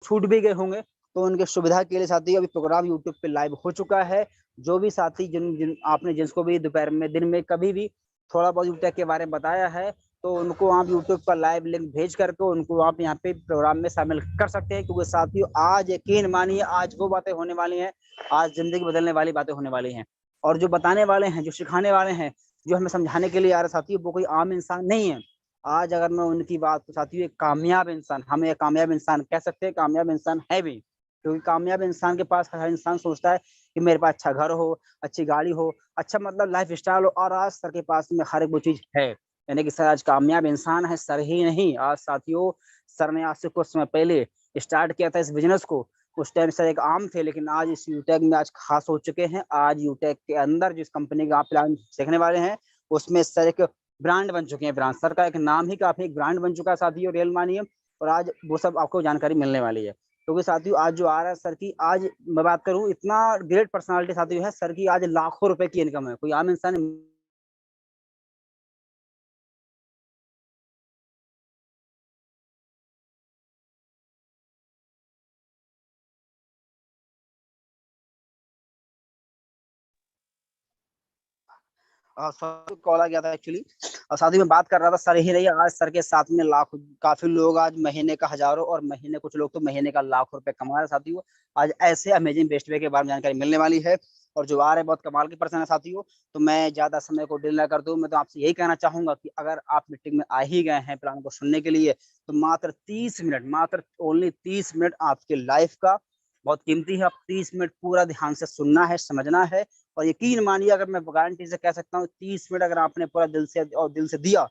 छूट भी गए होंगे, तो उनके सुविधा के लिए साथी अभी प्रोग्राम यूट्यूब पे लाइव हो चुका है। जो भी साथी जिन जिन आपने जिसको भी दोपहर में, दिन में कभी भी थोड़ा बहुत यूटेक के बारे में बताया है, तो उनको आप यूट्यूब पर लाइव लिंक भेज करके उनको आप यहाँ पे प्रोग्राम में शामिल कर सकते हैं। क्योंकि साथियों आज यकीन मानिए, आज वो बातें होने वाली हैं, आज जिंदगी बदलने वाली बातें होने वाली हैं। और जो बताने वाले हैं, जो सिखाने वाले हैं, जो हमें समझाने के लिए आ रहे साथियों, वो कोई आम इंसान नहीं है। आज अगर मैं उनकी बात तो साथियों, एक कामयाब इंसान, हम एक कामयाब इंसान कह सकते हैं, कामयाब इंसान है भी। क्योंकि कामयाब इंसान के पास हर इंसान सोचता है कि मेरे पास अच्छा घर हो, अच्छी गाड़ी हो, अच्छा मतलब लाइफ स्टाइल हो, और आज सर के पास में हर एक वो चीज है। यानी कि सर आज कामयाब इंसान है, सर ही नहीं। आज साथियों, सर ने आज से कुछ समय पहले स्टार्ट किया था इस बिजनेस को। उस टाइम सर एक आम थे, लेकिन आज इस यूटेक में आज खास हो चुके हैं। आज यूटेक के अंदर जिस कंपनी का आप प्लान सीखने वाले हैं, उसमें सर एक ब्रांड बन चुके हैं। ब्रांड सर का एक नाम ही काफी एक ब्रांड बन चुका है साथियों, रियल मानिए। और आज वो सब आपको जानकारी मिलने वाली है। क्योंकि साथियों आज जो आ रहा है सर की, आज मैं बात करूं, इतना ग्रेट पर्सनालिटी साथियों है सर की, आज लाखों रुपए की इनकम है, कोई आम इंसान कॉल आ गया था एक्चुअली। और साथ ही में बात कर रहा था, सर ही नहीं, आज सर के साथ में लाख काफी लोग आज महीने का हजारों, और महीने कुछ लोग तो महीने का लाखों रुपए कमा रहे हैं साथियों। आज ऐसे अमेजिंग बेस्ट वे के बारे में जानकारी मिलने वाली है। और जो आ रहे बहुत कमाल की पर्सन है साथियों। तो मैं ज्यादा समय को डिले ना कर दूं, मैं तो आपसे यही कहना चाहूंगा कि अगर आप मीटिंग में आ ही गए हैं प्लान को सुनने के लिए, तो मात्र 30 मिनट, मात्र ओनली 30 मिनट आपके लाइफ का बहुत कीमती है। आप 30 मिनट पूरा ध्यान से सुनना है, समझना है। और यकीन मानिए, अगर मैं गारंटी से कह सकता हूँ, 30 मिनट अगर आपने पूरा दिल से दिया,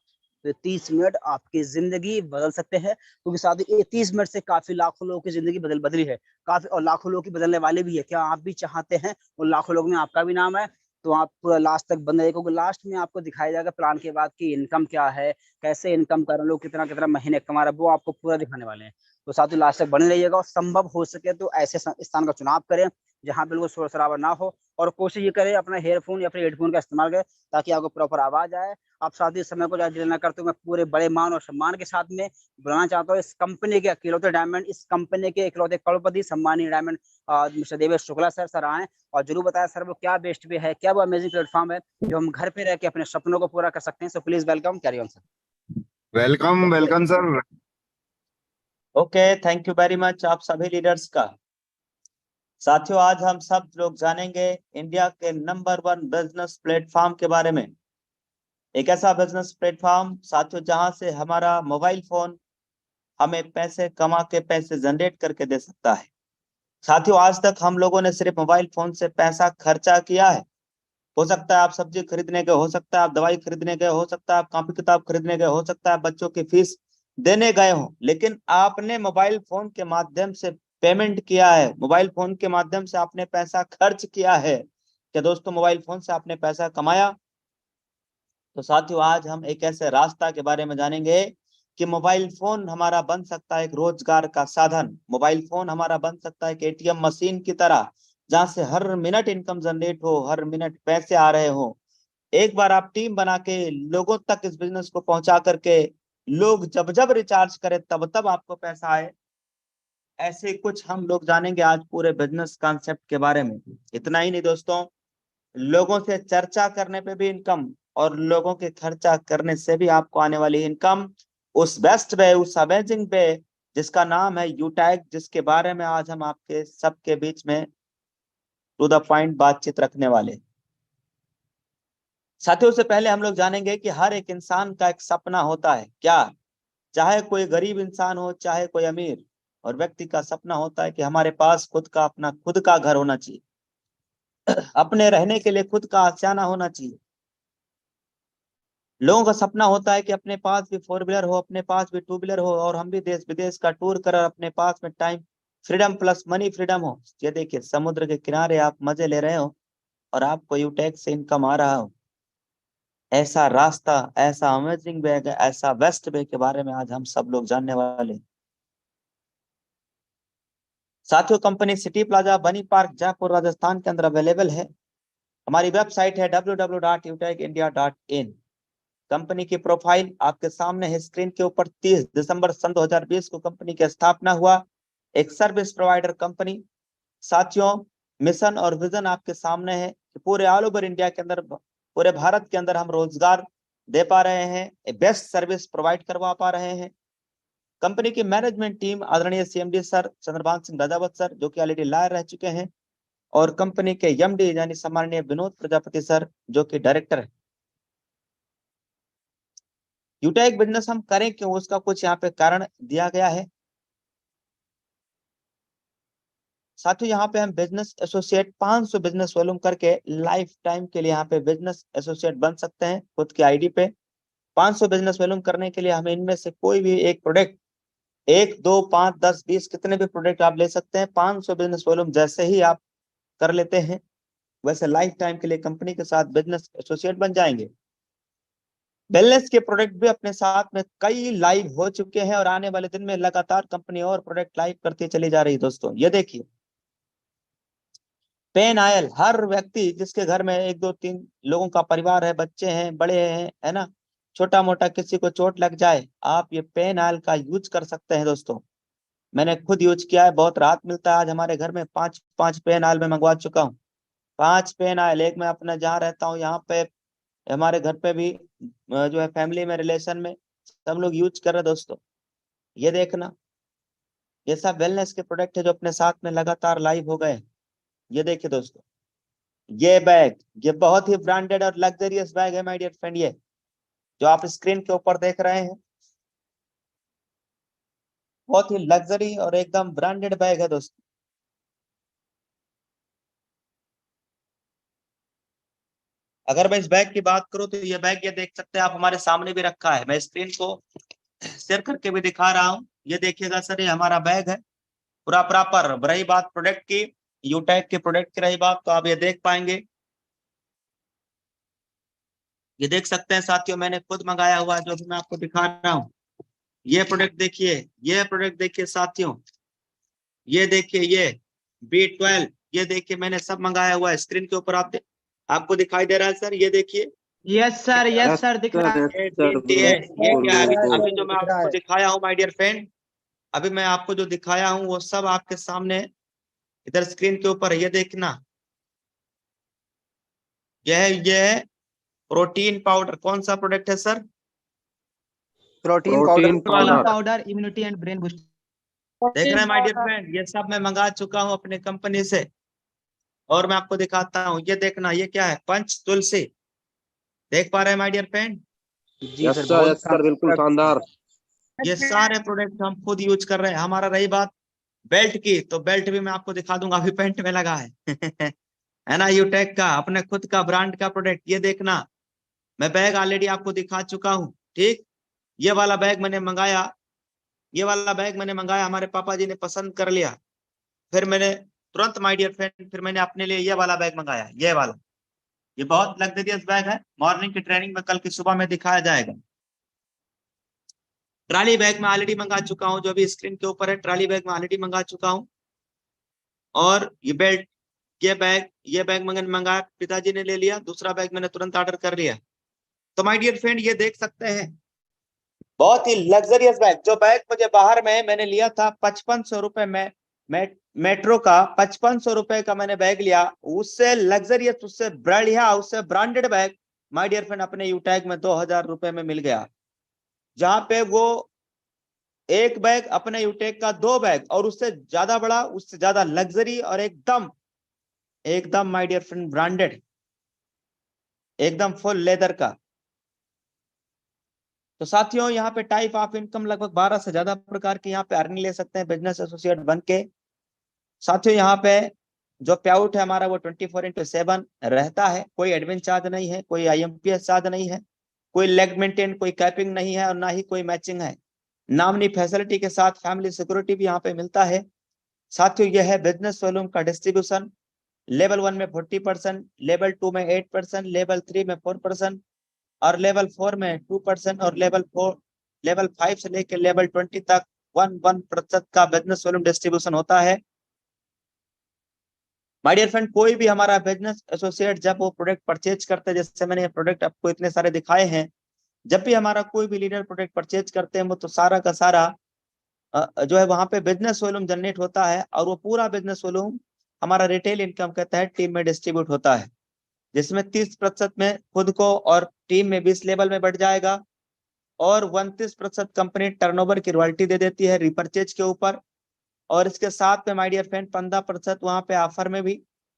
तो 30 मिनट आपकी जिंदगी बदल सकते हैं। क्योंकि साथ ही 30 मिनट से काफी लाखों लोगों की जिंदगी बदली है, काफी, और लाखों लोगों की बदलने वाले भी है। क्या आप भी चाहते हैं और लाखों लोग में आपका भी नाम है? तो आप पूरा लास्ट तक बने रहिए, क्योंकि लास्ट में आपको दिखाया जाएगा प्लान के बाद की इनकम क्या है, कैसे इनकम कर रहे हैं लोग, कितना कितना महीने कमा रहे हैं, वो आपको पूरा दिखाने वाले हैं। तो साथ ही लास्ट तक बने रहिएगा, और संभव हो सके तो ऐसे स्थान का चुनाव करें जहाँ बिल्कुल शोर शराबा ना हो। और कोशिश ये करें अपना हेयरफोन या फिर हेडफोन का इस्तेमाल करें, ताकि आपको प्रॉपर आवाज आए। आप साथ ही समय को ज्यादा डिले ना करते हुए, मैं पूरे बड़े मान और सम्मान के साथ में बुलाना चाहता हूँ इस कंपनी के इकलौते डायमंड, इस कंपनी के इकलौते करोड़पति सम्मानीय diamond mister Devesh Shukla sir. Sir आए और जरूर बताया सर वो क्या बेस्ट वे है, क्या वो अमेजिंग प्लेटफॉर्म है जो हम घर पे रह के अपने सपनों को पूरा कर सकते हैं। So please welcome, carry on sir. Welcome welcome sir. Okay, thank you very much आप सभी लीडर्स का। साथियों, आज हम सब लोग जानेंगे इंडिया के नंबर 1 बिजनेस प्लेटफॉर्म के बारे में। एक ऐसा बिजनेस प्लेटफॉर्म साथियों, जहां से हमारा मोबाइल फोन हमें पैसे कमा के पैसे जनरेट करके दे सकता है। साथियों, आज तक हम लोगों ने सिर्फ मोबाइल फोन से पैसा खर्चा किया है। हो सकता है आप सब्जी खरीदने गए, हो सकता है आप दवाई खरीदने गए, हो सकता है आप कॉपी किताब खरीदने गए, हो सकता है बच्चों की फीस देने गए हो, लेकिन आपने मोबाइल फोन के माध्यम से पेमेंट किया है, मोबाइल फोन के माध्यम से आपने पैसा खर्च किया है। क्या दोस्तों, मोबाइल फोन से आपने पैसा कमाया? तो साथियों, आज हम एक ऐसे रास्ता के बारे में जानेंगे कि मोबाइल फोन हमारा बन सकता है एक रोजगार का साधन। मोबाइल फोन हमारा बन सकता है एक एटीएम मशीन की तरह, जहां से हर मिनट इनकम जनरेट हो, हर मिनट पैसे आ रहे हो। एक बार आप टीम बना के लोगों तक इस बिजनेस को पहुंचा करके, लोग जब जब रिचार्ज करें तब तब आपको पैसा आए, ऐसे कुछ हम लोग जानेंगे आज पूरे बिजनेस कॉन्सेप्ट के बारे में। इतना ही नहीं दोस्तों, लोगों से चर्चा करने पे भी इनकम, और लोगों के खर्चा करने से भी आपको आने वाली इनकम, उस बेस्ट वे, उस अमेजिंग वे जिसका नाम है यूटैग, जिसके बारे में आज हम आपके सबके बीच में टू द पॉइंट बातचीत रखने वाले। साथियों, से पहले हम लोग जानेंगे कि हर एक इंसान का एक सपना होता है क्या, चाहे कोई गरीब इंसान हो चाहे कोई अमीर, और व्यक्ति का सपना होता है कि हमारे पास खुद का अपना खुद का घर होना चाहिए, अपने रहने के लिए खुद का आशियाना होना चाहिए। लोगों का सपना होता है कि अपने पास भी 4 व्हीलर हो, अपने पास भी 2 व्हीलर हो, और हम भी देश विदेश का टूर कर अपने पास में time freedom plus money freedom हो। ये देखिए, समुद्र के किनारे आप मजे ले रहे हो और आपको यूटैग से इनकम आ रहा हो। ऐसा रास्ता, ऐसा अमेजिंग वे, ऐसा बेस्ट वे के बारे में आज हम सब लोग जानने वाले। साथियों, कंपनी सिटी प्लाजा बनी पार्क जयपुर राजस्थान के अंदर अवेलेबल है। हमारी वेबसाइट है www.utagindia.in। कंपनी की प्रोफाइल आपके सामने है स्क्रीन के ऊपर। 30 दिसंबर सन 2020 को कंपनी की स्थापना हुआ। एक सर्विस प्रोवाइडर कंपनी। साथियों, मिशन और विजन आपके सामने है कि पूरे ऑल ओवर इंडिया के अंदर, पूरे भारत के अंदर हम रोजगार दे पा रहे हैं, बेस्ट सर्विस प्रोवाइड करवा पा रहे हैं। कंपनी की मैनेजमेंट टीम आदरणीय CMD sir Chandrabhan Singh Rajawat sir, जो कि ऑलरेडी लायर रह चुके हैं, और कंपनी के एमडी यानी सम्माननीय विनोद प्रजापति सर, जो कि डायरेक्टर है। यूटेक बिजनेस हम करें क्यों, उसका कुछ यहाँ पे कारण दिया गया है। साथियों, यहाँ पे हम बिजनेस एसोसिएट 500 बिजनेस वॉल्यूम करके लाइफ टाइम के लिए यहाँ पे बिजनेस एसोसिएट बन सकते हैं खुद की आईडी पे। 500 बिजनेस वॉल्यूम करने के लिए हमें इनमें से कोई भी एक प्रोडक्ट, 1, 2, 5, 10, 20 कितने भी प्रोडक्ट आप ले सकते हैं। 500 बिजनेस वॉल्यूम जैसे ही आप कर लेते हैं, वैसे लाइफ टाइम के लिए कंपनी के साथ बिजनेस एसोसिएट बन जाएंगे। वेलनेस के प्रोडक्ट भी अपने साथ में कई लाइव हो चुके हैं और आने वाले दिन में लगातार कंपनी और प्रोडक्ट लाइव करती चली जा रही है। दोस्तों, ये देखिए, पेन आयल, हर व्यक्ति जिसके घर में 1, 2, 3 लोगों का परिवार है, बच्चे हैं, बड़े हैं, है ना, छोटा मोटा किसी को चोट लग जाए, आप ये पेन आयल का यूज कर सकते हैं। दोस्तों, मैंने खुद यूज किया है, बहुत राहत मिलता है। आज हमारे घर में 5 पेन आयल में मंगवा चुका हूँ। 5 पेन आयल, एक मैं अपना जहाँ रहता हूँ यहाँ पे, हमारे घर पे भी जो है फैमिली में, रिलेशन में सब लोग यूज कर रहे हैं। दोस्तों, ये देखना, ये सब वेलनेस के प्रोडक्ट है जो अपने साथ में लगातार लाइव हो गए। ये देखिए दोस्तों, ये बैग, ये बहुत ही ब्रांडेड और लग्जरियस बैग है माय डियर फ्रेंड। ये जो आप स्क्रीन के ऊपर देख रहे हैं, बहुत ही लग्जरी और एकदम ब्रांडेड बैग है दोस्तों। अगर मैं इस बैग की बात करूं तो ये बैग, ये देख सकते हैं आप, हमारे सामने भी रखा है। मैं स्क्रीन को शेयर करके भी दिखा रहा हूं। ये देखिएगा सर, ये हमारा बैग है पूरा प्रॉपर। रही बात प्रोडक्ट की, यूटेक के प्रोडक्ट की रही बात, तो आप ये देख पाएंगे, ये देख सकते हैं साथियों, मैंने खुद मंगाया हुआ है जो भी मैं आपको दिखा रहा हूँ। ये प्रोडक्ट देखिए, ये प्रोडक्ट देखिए साथियों, ये देखिए, ये B12, ये देखिए मैंने सब मंगाया हुआ है। स्क्रीन के ऊपर आपको दिखाई दे रहा है सर, ये देखिए। यस सर दिख रहा है। ये क्या है, अभी जो मैं दिख रहा आपको है। दिखाया हूँ माय डियर फ्रेंड, अभी मैं आपको जो दिखाया हूँ वो सब आपके सामने इधर स्क्रीन के ऊपर, ये देखना, ये है प्रोटीन पाउडर। कौन सा प्रोडक्ट है sir? Protein powder, immunity and brain boost. देख रहे हैं माय डियर फ्रेंड, ये सब मैं मंगा चुका हूँ अपने कंपनी से, और मैं आपको दिखाता हूँ। ये देखना, ये क्या है, पंच तुलसी। देख पा रहे हैं माय डियर फ्रेंड? जी सर, बिल्कुल शानदार। ये सारे प्रोडक्ट हम खुद यूज कर रहे हैं। हमारा रही बात बेल्ट की, तो बेल्ट भी मैं आपको दिखा दूंगा, अभी पेंट में लगा है है ना, यूटेक का अपने खुद का ब्रांड का प्रोडक्ट। ये देखना, मैं बैग ऑलरेडी आपको दिखा चुका हूँ। ठीक, ये वाला बैग मैंने मंगाया, ये वाला बैग मैंने मंगाया, हमारे पापा जी ने पसंद कर लिया, फिर मैंने तुरंत माय डियर फ्रेंड, फिर मैंने अपने लिए ये वाला बैग मंगाया, ये वाला। ये बहुत लग्जरियस बैग है, मॉर्निंग की ट्रेनिंग में कल की सुबह में दिखाया जाएगा। ट्रॉली बैग में ऑलरेडी मंगा चुका हूँ, जो अभी स्क्रीन के ऊपर है, ट्रॉली बैग में ऑलरेडी मंगा चुका हूँ। और ये बेल्ट, ये बैग मैंने मंगाया, पिताजी ने ले लिया, दूसरा बैग मैंने तुरंत ऑर्डर कर लिया। तो माय डियर फ्रेंड, ये देख सकते हैं, बहुत ही लग्जरियस बैग। जो बैग मुझे बाहर में मैंने लिया था 5500 रुपए में, मेट्रो का 5500 रुपए का मैंने बैग लिया, उससे लग्जरियस, उससे बढ़िया, उससे branded bag my dear friend अपने यूटैग में 2000 रुपए में मिल गया। जहां पे वो एक बैग अपने यूटेक का 2 बैग, और उससे ज्यादा बड़ा, उससे ज्यादा लग्जरी, और एकदम माय डियर फ्रेंड ब्रांडेड, एकदम फुल लेदर का। तो साथियों, यहाँ पे टाइप ऑफ इनकम लगभग 12 से ज्यादा प्रकार की यहाँ पे अर्निंग ले सकते हैं बिजनेस एसोसिएट बन के। साथियों, यहाँ पे जो पे आउट है हमारा वो 24/7 रहता है, कोई एडमिन चार्ज नहीं है, कोई IMPS चार्ज नहीं है, कोई लेग मेंटेन, कोई कैपिंग नहीं है, और ना ही कोई मैचिंग है। नामनी फैसिलिटी के साथ फैमिली सिक्योरिटी भी यहाँ पे मिलता है। साथियों, यह है बिजनेस वॉल्यूम का डिस्ट्रीब्यूशन। लेवल 1 में 40%, लेवल 2 में 8%, लेवल 3 में 4%, और लेवल 4 में 2%, और लेवल 5 से लेकर लेवल 20 तक 1% का बिजनेस वॉल्यूम डिस्ट्रीब्यूशन होता है। माय डियर फ्रेंड, कोई भी हमारा बिजनेस एसोसिएट जब वो प्रोडक्ट परचेज करते हैं, जैसे मैंने ये प्रोडक्ट आपको इतने सारे दिखाए हैं, जब भी हमारा कोई भी लीडर प्रोडक्ट परचेज करते हैं, वो तो सारा का सारा जो है वहां पे बिजनेस वॉल्यूम जनरेट होता है, और वो पूरा बिजनेस वॉल्यूम हमारा रिटेल इनकम कहता है टीम में डिस्ट्रीब्यूट होता है, जिसमें 30% में खुद को और टीम में 20 लेवल में बढ़ जाएगा, और 29% कंपनी टर्नओवर की रॉयल्टी दे देती है रिपर्चेज के ऊपर, और इसके साथ में माय डियर फ्रेंड 15% वहां पे ऑफर में भी,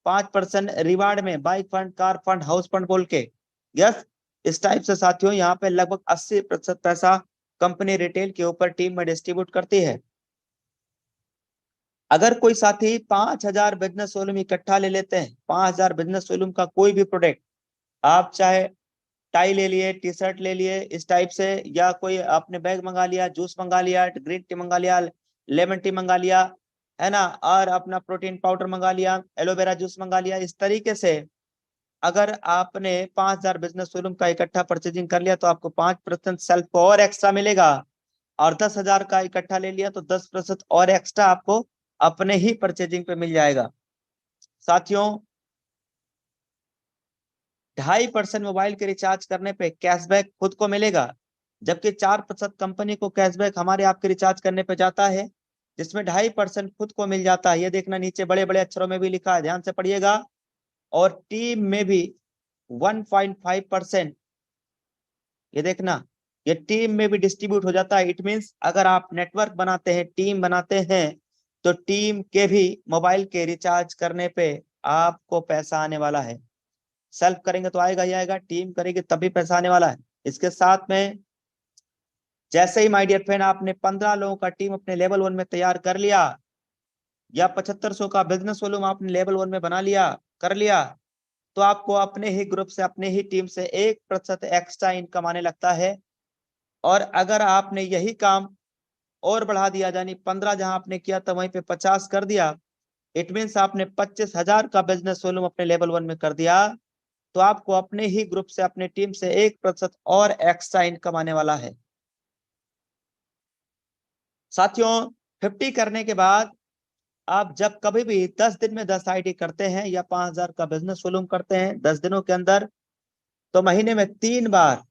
5% रिवार्ड में bike fund, car fund, house fund बोल के। यस, इस टाइप से साथियों यहाँ पे लगभग 80% पैसा कंपनी रिटेल के ऊपर टीम में डिस्ट्रीब्यूट करती है। अगर कोई साथी 5000 बिजनेस वॉल्यूम इकट्ठा ले लेते हैं, 5000 बिजनेस वॉल्यूम का कोई भी प्रोडक्ट, आप चाहे टाई ले लिए, टी शर्ट ले लिए इस टाइप से, या कोई आपने बैग मंगा लिया, जूस मंगा लिया, ग्रीन टी मंगा लिया, लेमन टी मंगा लिया, है ना, और अपना प्रोटीन पाउडर मंगा लिया, एलोवेरा जूस मंगा लिया, इस तरीके से अगर आपने 5000 बिजनेस वॉल्यूम का इकट्ठा परचेजिंग कर लिया तो आपको 5% सेल्फ और एक्स्ट्रा मिलेगा, और 10,000 का इकट्ठा ले लिया तो 10% और एक्स्ट्रा आपको अपने ही परचेजिंग पे मिल जाएगा। साथियों 2.5% मोबाइल के रिचार्ज करने पे कैशबैक खुद को मिलेगा, जबकि 4% कंपनी को कैशबैक हमारे आपके रिचार्ज करने पे जाता है, जिसमें 2.5% खुद को मिल जाता है। ये देखना नीचे बड़े बड़े अक्षरों में भी लिखा है, ध्यान से पढ़िएगा। और टीम में भी 1.5%, ये देखना, ये टीम में भी डिस्ट्रीब्यूट हो जाता है। इट मींस अगर आप नेटवर्क बनाते हैं, टीम बनाते हैं, तो टीम के भी मोबाइल के रिचार्ज करने पे आपको पैसा आने वाला है। सेल्फ करेंगे तो आएगा ही आएगा, टीम करेंगे तभी पैसा आने वाला है। इसके साथ में जैसे ही माय डियर फ्रेंड आपने 15 लोगों का टीम अपने लेवल 1 में तैयार कर लिया, या 7500 का बिजनेस वॉल्यूम आपने लेवल 1 में बना लिया, कर लिया, तो आपको अपने ही ग्रुप से, अपने ही टीम से 1% एक्स्ट्रा इनकम आने लगता है। और अगर आपने यही काम और बढ़ा दिया, यानी 15 जहां आपने किया था वहीं पे 50 कर दिया, इट मीन्स आपने 25,000 का बिजनेस वॉल्यूम अपने लेवल 1 में कर दिया, तो आपको अपने ही ग्रुप से, अपने टीम से 1% और एक्स्ट्रा इनकम आने वाला है। साथियों 50 करने के बाद आप जब कभी भी 10 दिन में 10 आईडी करते हैं, या 5000 का बिजनेस वॉल्यूम करते हैं 10 दिनों के अंदर, तो महीने में 3 बार,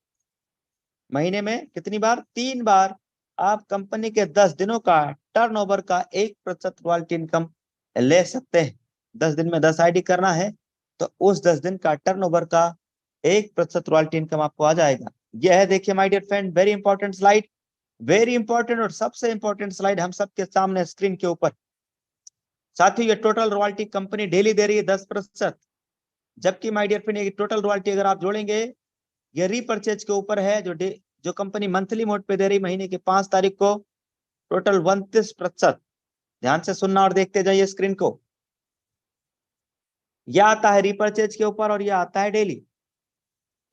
महीने में कितनी बार? 3 बार आप कंपनी के 10 दिनों का टर्नओवर का 1% रॉयल्टी इनकम ले सकते हैं। 10 दिन में 10 आईडी करना है तो उस 10 दिन का टर्नओवर का 1% रॉयल्टी इनकम आपको आ जाएगा। यह है, देखिए my dear friend, very important slide, very important और सबसे इंपॉर्टेंट स्लाइड हम सबके सामने स्क्रीन के ऊपर। साथियों ये टोटल रॉयल्टी कंपनी डेली दे रही है 10%, जबकि माय डियर फ्रेंड ये टोटल रॉयल्टी अगर आप जोड़ेंगे, ये रीपरचेज के ऊपर है, जो कंपनी मंथली मोड पे दे रही महीने की 5 तारीख को, टोटल 29%। ध्यान से सुनना और देखते जाइए स्क्रीन को। यह आता है रीपरचेज के ऊपर और यह आता है डेली,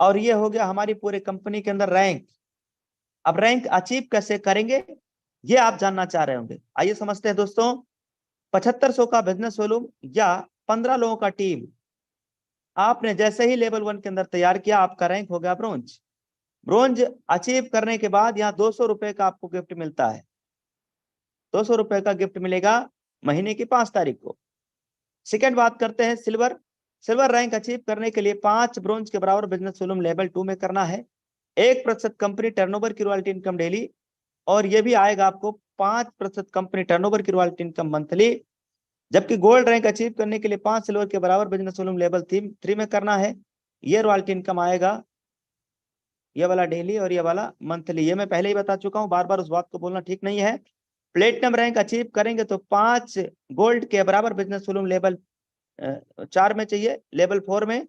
और ये हो गया हमारी पूरे कंपनी के अंदर रैंक। अब रैंक अचीव कैसे करेंगे ये आप जानना चाह रहे होंगे, आइए समझते हैं दोस्तों। 7500 का बिजनेस वॉल्यूम या 15 लोगों का टीम आपने जैसे ही लेवल 1 के अंदर तैयार किया, आपका रैंक हो गया ब्रोंज। ब्रोंज अचीव करने के बाद यहाँ 200 रुपए का आपको गिफ्ट मिलता है, 200 रुपए का गिफ्ट मिलेगा महीने की 5 तारीख को। सेकंड बात करते हैं सिल्वर। सिल्वर रैंक अचीव करने के लिए 5 ब्रोंज के बराबर बिजनेस वॉल्यूम लेवल 2 में करना है, 1% कंपनी टर्नओवर की रॉयल्टी इनकम डेली, और ये भी आएगा आपको 5% कंपनी टर्नओवर की रॉयल्टी इनकम मंथली। जबकि गोल्ड रैंक अचीव करने के लिए 5 सिल्वर के बराबर बिजनेस वॉल्यूम लेवल 3 में करना है, ये रॉयल्टी इनकम आएगा, ये वाला डेली और ये वाला मंथली। ये मैं पहले ही बता चुका हूं, बार बार उस बात को बोलना ठीक नहीं है। प्लेटिनम रैंक अचीव करेंगे तो 5 गोल्ड के बराबर बिजनेस वॉल्यूम लेवल 4 में चाहिए, लेवल 4 में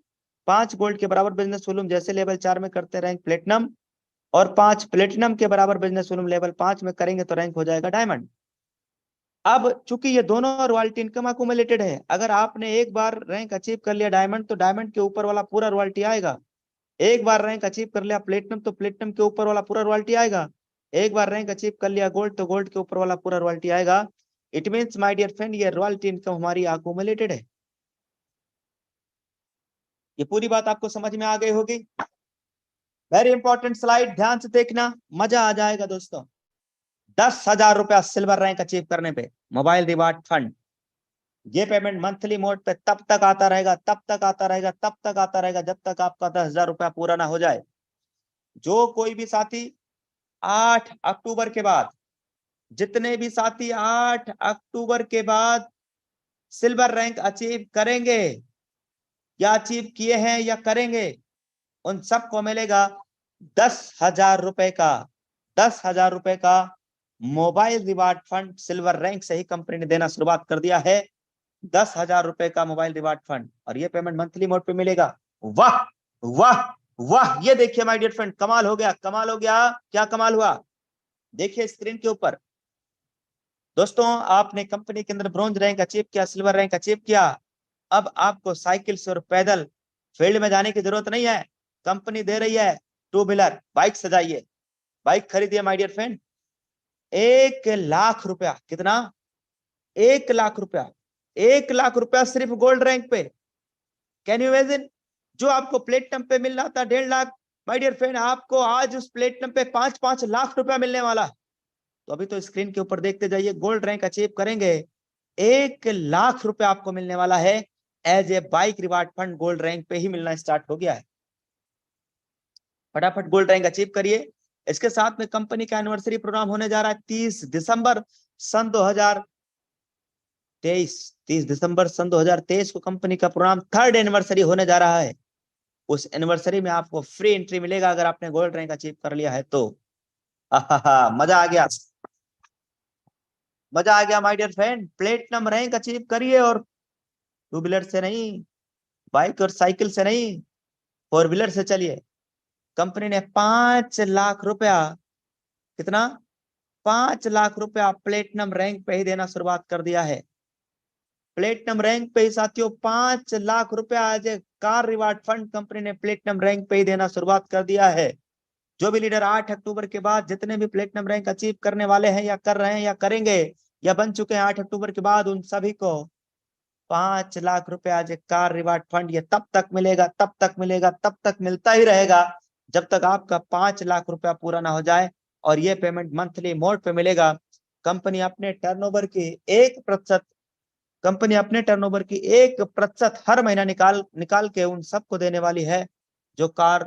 5 गोल्ड के बराबर बिजनेस वॉल्यूम जैसे लेवल 4 में करते रैंक प्लेटिनम, और 5 प्लेटिनम के बराबर बिजनेस वॉल्यूम लेवल 5 में करेंगे तो रैंक हो जाएगा डायमंड। अब चूंकि ये दोनों रॉयल्टी इनकम अकुमुलेटेड है, अगर आपने एक बार रैंक अचीव कर लिया डायमंड, तो डायमंड के ऊपर वाला पूरा रॉयल्टी आएगा। एक बार रैंक अचीव कर लिया प्लेटिनम, तो प्लेटिनम के ऊपर वाला पूरा रॉयल्टी आएगा। एक बार रैंक अचीव कर लिया गोल्ड, तो गोल्ड के ऊपर वाला पूरा रॉयल्टी आएगा। It means my dear friend, ये रॉयल्टी इनकम हमारी अकुमुलेटेड है। ये पूरी बात आपको समझ में आ गई होगी। वेरी इंपॉर्टेंट स्लाइड, ध्यान से देखना, मजा आ जाएगा दोस्तों। 10,000 रुपया सिल्वर रैंक अचीव करने पे मोबाइल रिवार्ड फंड, ये पेमेंट मंथली मोड पे तब तक आता रहेगा, तब तक आता रहेगा, तब तक आता रहेगा, जब तक आपका 10,000 रुपया पूरा ना हो जाए। जो कोई भी साथी 8 अक्टूबर के बाद जितने भी साथी 8 अक्टूबर के बाद सिल्वर रैंक अचीव करेंगे या अचीव किए हैं या करेंगे, उन सबको मिलेगा 10,000 रुपए का 10,000 रुपए का mobile reward fund. Silver rank से ही कंपनी ने देना शुरुआत कर दिया है 10,000 रुपए का मोबाइल रिवार्ड फंड, और ये पेमेंट मंथली मोड पे मिलेगा। वाह वाह वाह, ये देखिए माय डियर फ्रेंड, कमाल हो गया, कमाल हो गया। क्या कमाल हुआ, देखिए स्क्रीन के ऊपर दोस्तों, आपने कंपनी के अंदर ब्रॉन्ज रैंक अचीव किया, सिल्वर रैंक अचीव किया। अब आपको साइकिल से और पैदल फील्ड में जाने की जरूरत नहीं है, कंपनी दे रही है 2 व्हीलर बाइक सजाइए, बाइक खरीदिए माय डियर फ्रेंड। 1 लाख रुपया, कितना, 1 लाख रुपया, 1 लाख रुपया सिर्फ गोल्ड रैंक पे। कैन यू इमेजिन, जो आपको प्लेटिनम पे मिल रहा था 1.5 लाख, माय डियर फ्रेंड आपको आज उस प्लेटिनम पे 5-5 लाख रुपया मिलने वाला। तो अभी तो स्क्रीन के ऊपर देखते जाइए, गोल्ड रैंक अचीव करेंगे 1 लाख रुपया आपको मिलने वाला है as a bike reward fund. Gold rank पे ही मिलना स्टार्ट हो गया है, फटाफट गोल्ड रैंक अचीव करिए। इसके साथ में कंपनी का एनिवर्सरी प्रोग्राम होने जा रहा है 30 दिसंबर सन 2023। 30 दिसंबर सन 2023 को कंपनी का प्रोग्राम 3rd एनिवर्सरी होने जा रहा है। उस एनिवर्सरी में आपको फ्री एंट्री मिलेगा अगर आपने गोल्ड रैंक अचीव कर लिया है तो। मजा आ गया, मजा आ गया my dear friend. Platinum rank achieve करिए, और 2 व्हीलर से नहीं, बाइक और साइकिल से नहीं, 4 व्हीलर से चलिए। कंपनी ने 5 लाख रुपया, कितना, 5 लाख रुपया प्लेटिनम रैंक पे ही देना शुरुआत कर दिया है। प्लेटिनम रैंक पे ही साथियों 5 लाख रुपया आज कार रिवार्ड फंड कंपनी ने प्लेटिनम रैंक पे ही देना शुरुआत कर दिया है। जो भी लीडर 8 अक्टूबर के बाद जितने भी प्लेटिनम रैंक अचीव करने वाले हैं या कर रहे हैं या करेंगे या बन चुके हैं 8 अक्टूबर के बाद, उन सभी को 5 लाख रुपया आज कार रिवार्ड फंड। ये तब तक मिलेगा, तब तक मिलेगा, तब तक मिलता ही रहेगा जब तक आपका 5 लाख रुपया पूरा ना हो जाए, और ये पेमेंट मंथली मोड पे मिलेगा। कंपनी अपने टर्नओवर की 1%, कंपनी अपने टर्नओवर की 1% हर महीना निकाल के उन सबको देने वाली है जो कार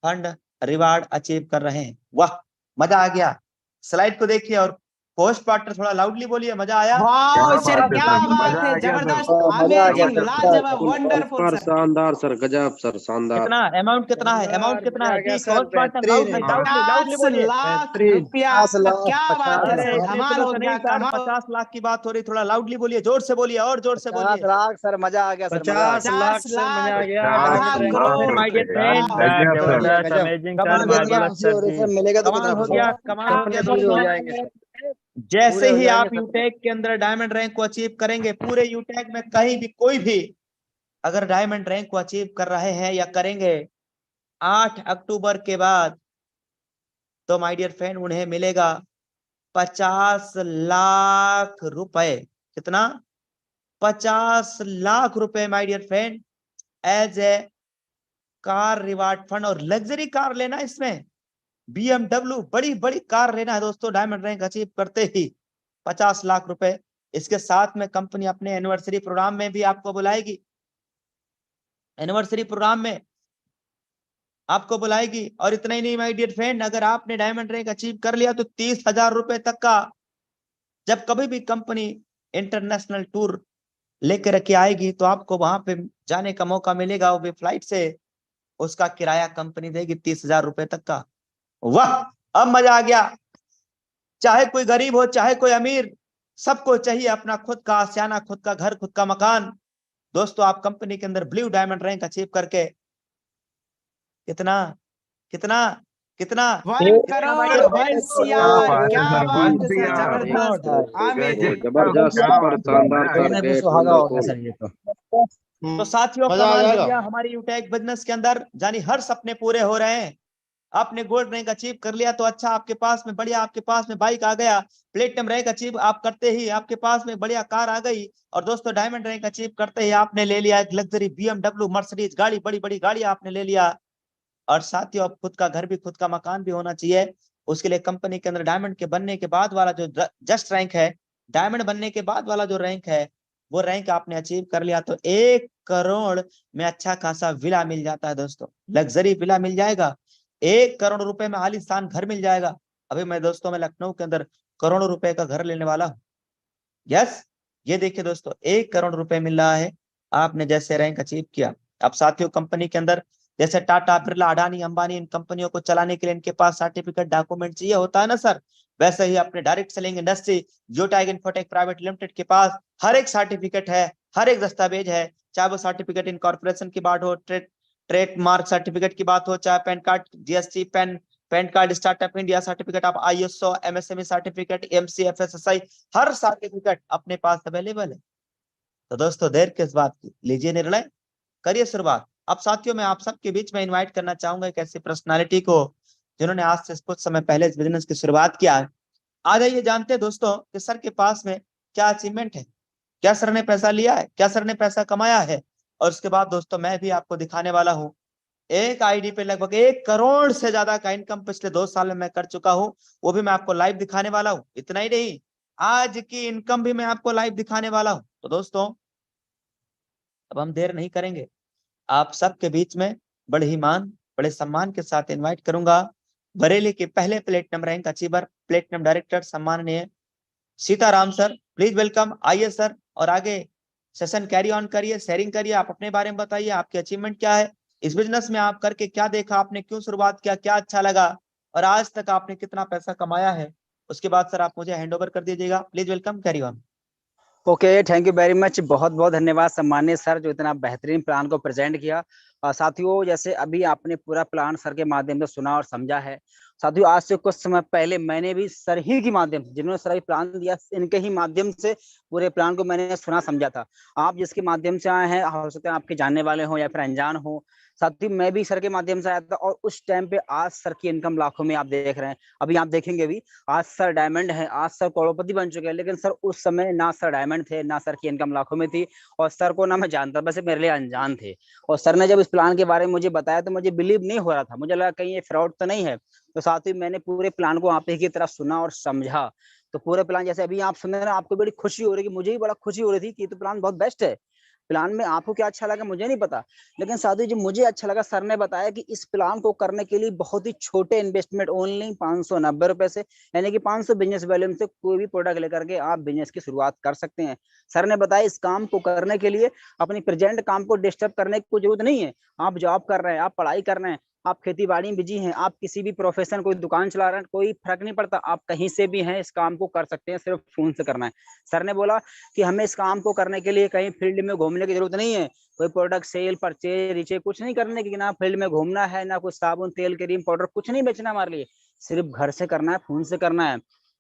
फंड रिवार्ड अचीव कर रहे हैं। वाह, मजा आ गया। स्लाइड को देखिए और पोस्ट पार्टनर थोड़ा लाउडली बोलिए, मजा आया। वाह सर, बात है क्या सर, बात मजा है, आ गया सर। जबरदस्त, मजा आ गया अमेजिंग, सर, लाजवाब, वंडरफुल पर सर। शानदार सर, गजब सर, शानदार। कितना अमाउंट, कितना है अमाउंट, कितना है जी, सर, पोस्ट पार्टनर लाउडली बेहतरीन। लाउडली लाउडली 50 बोलिए। लाख बेहतरीन। रुपया, 50 लाख, क्या बात है 50 अरे सर, लाख, इतने धमाल दिनों हो से गया, नहीं सर, कमाल। 50 लाख की बात हो रही, थोड़ा लाउडली बोलिए, जोर से बोलिए, और जोर से 50 बोलिए। लाख सर, मजा आ गया सर, मजा आ 50 गया। लाख सर, मजा आ गया, 50 diamond rank lakh my dear रुपए, फ्रेंड, गजब सर। गजब, गजब। अमेजिंग कमाल सर, हो गया, मार्वलस खुशी हो सर रही जी। सर, मिलेगा तो कमाल कितना हो खुशी गया, होगा। कमाल हो गया पूरे हो दोस्तों। जाएंगे सर, जैसे पूरे हो ही जाएंगे आप सर। यूटेक के अंदर डायमंड रैंक को अचीव करेंगे, पूरे यूटेक में कहीं भी कोई भी अगर डायमंड रैंक को अचीव कर रहे हैं या करेंगे 8 अक्टूबर के बाद, तो माय डियर फ्रेंड उन्हें मिलेगा 50 लाख रुपए। कितना, 50 लाख रुपए my dear friend as a car reward fund. और लग्जरी कार लेना, इसमें BMW बड़ी बड़ी कार लेना है दोस्तों, डायमंड रैंक अचीव करते ही 50 लाख रुपए। इसके साथ में कंपनी अपने एनिवर्सरी प्रोग्राम में भी आपको बुलाएगी, एनिवर्सरी प्रोग्राम में आपको बुलाएगी। और इतना ही नहीं माय डियर फ्रेंड, अगर आपने डायमंड रैंक अचीव कर लिया तो 30,000 रुपए तक का, जब कभी भी कंपनी इंटरनेशनल टूर लेकर के आएगी तो आपको वहां पे जाने का मौका मिलेगा, वो भी फ्लाइट से, उसका किराया कंपनी देगी 30,000 रुपए तक का। वाह, अब मजा आ गया। चाहे कोई गरीब हो चाहे कोई अमीर, सबको चाहिए अपना खुद का आशियाना, खुद का घर, खुद का मकान। दोस्तों आप कंपनी के अंदर ब्लू डायमंड रैंक अचीव करके कितना कितना कितना 1 करोड़ 1 CR, क्या सर, बात 1 है सर, CR, जबरदस्त, अमेजिंग। जबरदस्त, सुपर शानदार सर, कहने पे ग्रेट, सुहागा हो गया वंडरफुल। सर ये तो। तो साथियों मजा आ कमाल हो जाएगा। गया हमारी यूटेक बिजनेस के अंदर, यानी हर सपने पूरे हो रहे हैं। आपने गोल्ड रैंक अचीव कर लिया तो अच्छा, आपके पास में बढ़िया, आपके पास में बाइक आ गया। प्लेटिनम रैंक अचीव आप करते ही आपके पास में बढ़िया कार आ गई। और दोस्तों डायमंड रैंक अचीव करते ही आपने ले लिया एक लग्जरी BMW मर्सिडीज गाड़ी, बड़ी बड़ी गाड़ी आपने ले लिया। और साथियों अब खुद का घर भी, खुद का मकान भी होना चाहिए। उसके लिए कंपनी के अंदर डायमंड के बनने के बाद वाला जो जस्ट रैंक है, डायमंड बनने के बाद वाला जो रैंक है, वो रैंक आपने अचीव कर लिया तो 1 करोड़ में अच्छा खासा विला मिल जाता है दोस्तों, लग्जरी विला मिल जाएगा। 1 करोड़ रुपए में आलीशान घर मिल जाएगा। अभी मैं दोस्तों, मैं लखनऊ के अंदर करोड़ों रुपए का घर लेने वाला हूँ। यस, ये देखिए दोस्तों, 1 करोड़ रुपए मिल रहा है आपने जैसे रैंक अचीव किया। अब साथियों कंपनी के अंदर जैसे टाटा, बिरला, अडानी, अंबानी, इन कंपनियों को चलाने के लिए इनके पास सर्टिफिकेट, डॉक्यूमेंट चाहिए होता है ना सर, वैसे ही अपने direct selling industry geotag infotech private limited के पास हर एक सर्टिफिकेट है, हर एक दस्तावेज है, चाहे वो सर्टिफिकेट इनकॉर्पोरेशन की बात हो, ट्रेडमार्क सर्टिफिकेट की बात हो, चाहे PAN card, GST, PAN card, startup India certificate, आप ISO, MSME certificate, MC, FSSI, हर सर्टिफिकेट अपने पास अवेलेबल है। तो दोस्तों देर किस बात की, लीजिए निर्णय, करिए शुरुआत। अब साथियों मैं आप सबके बीच में इनवाइट करना चाहूंगा एक ऐसी पर्सनालिटी को जिन्होंने आज से कुछ समय पहले इस बिजनेस की शुरुआत किया है। आज आइए जानते हैं दोस्तों कि सर के पास में क्या अचीवमेंट है, क्या सर ने पैसा लिया है, क्या सर ने पैसा कमाया है। और उसके बाद दोस्तों मैं भी आपको दिखाने वाला हूँ एक आईडी पे लगभग 1 करोड़ से ज्यादा का इनकम पिछले 2 साल में मैं कर चुका हूँ, वो भी मैं आपको लाइव दिखाने वाला हूँ। इतना ही नहीं, आज की इनकम भी मैं आपको लाइव दिखाने वाला हूँ। तो दोस्तों अब हम देर नहीं करेंगे, आप सबके बीच में बड़े ही मान, बड़े सम्मान के साथ इनवाइट करूंगा बरेली के पहले platinum rank achiever, platinum director सम्माननीय सीताराम सर। प्लीज वेलकम, आइए सर और आगे सेशन कैरी ऑन करिए, शेयरिंग करिए, आप अपने बारे में बताइए, आपके अचीवमेंट क्या है, इस बिजनेस में आप करके क्या देखा, आपने क्यों शुरुआत किया, क्या अच्छा लगा और आज तक आपने कितना पैसा कमाया है। उसके बाद सर आप मुझे हैंड ओवर कर दीजिएगा। Please welcome, carry on. Okay, thank you very much. बहुत बहुत धन्यवाद सम्मानित सर जो इतना बेहतरीन प्लान को प्रेजेंट किया। और साथियों जैसे अभी आपने पूरा प्लान सर के माध्यम से सुना और समझा है। साथियों आज से कुछ समय पहले मैंने भी सर ही के माध्यम से, जिन्होंने सर प्लान दिया, इनके ही माध्यम से पूरे प्लान को मैंने सुना समझा था। आप जिसके माध्यम से आए हैं हो सकते हैं आपके जानने वाले हो या फिर अनजान हो। साथियों मैं भी सर के माध्यम से आया था और उस टाइम पे आज सर की इनकम लाखों में आप देख रहे हैं। अभी आप देखेंगे भी आज सर डायमंड है, आज सर करोड़पति बन चुके हैं। लेकिन सर उस समय ना सर डायमंड थे, ना सर की इनकम लाखों में थी और सर को ना मैं जानता, बस मेरे लिए अनजान थे। और सर ने जब इस प्लान के बारे में मुझे बताया तो मुझे बिलीव नहीं हो रहा था, मुझे लगा कहीं ये फ्रॉड तो नहीं है। तो साथ ही मैंने पूरे प्लान को आप ही की तरह सुना और समझा। तो पूरे प्लान जैसे अभी आप सुन रहे हैं आपको बड़ी खुशी हो रही है, मुझे भी बड़ा खुशी हो रही थी कि तो प्लान बहुत बेस्ट है। प्लान में आपको क्या अच्छा लगा मुझे नहीं पता, लेकिन साथी जो मुझे अच्छा लगा सर ने बताया कि इस प्लान को करने के लिए बहुत ही छोटे इन्वेस्टमेंट, ओनली 590 रुपए से, यानी कि 500 बिजनेस वैल्यूम से कोई भी प्रोडक्ट लेकर के आप बिजनेस की शुरुआत कर सकते हैं। सर ने बताया इस काम को करने के लिए अपनी प्रेजेंट काम को डिस्टर्ब करने की कोई जरूरत नहीं है। आप जॉब कर रहे हैं, आप पढ़ाई कर रहे हैं, आप खेती बाड़ी में बिजी हैं, आप किसी भी प्रोफेशन, कोई दुकान चला रहे हैं, कोई फर्क नहीं पड़ता, आप कहीं से भी हैं इस काम को कर सकते हैं, सिर्फ फोन से करना है। सर ने बोला कि हमें इस काम को करने के लिए कहीं फील्ड में घूमने की जरूरत नहीं है, कोई प्रोडक्ट सेल परचेज रिचे कुछ नहीं करने की, ना फील्ड में घूमना है, ना कुछ साबुन तेल क्रीम पाउडर कुछ नहीं बेचना हमारे लिए, सिर्फ घर से करना है, फोन से करना है।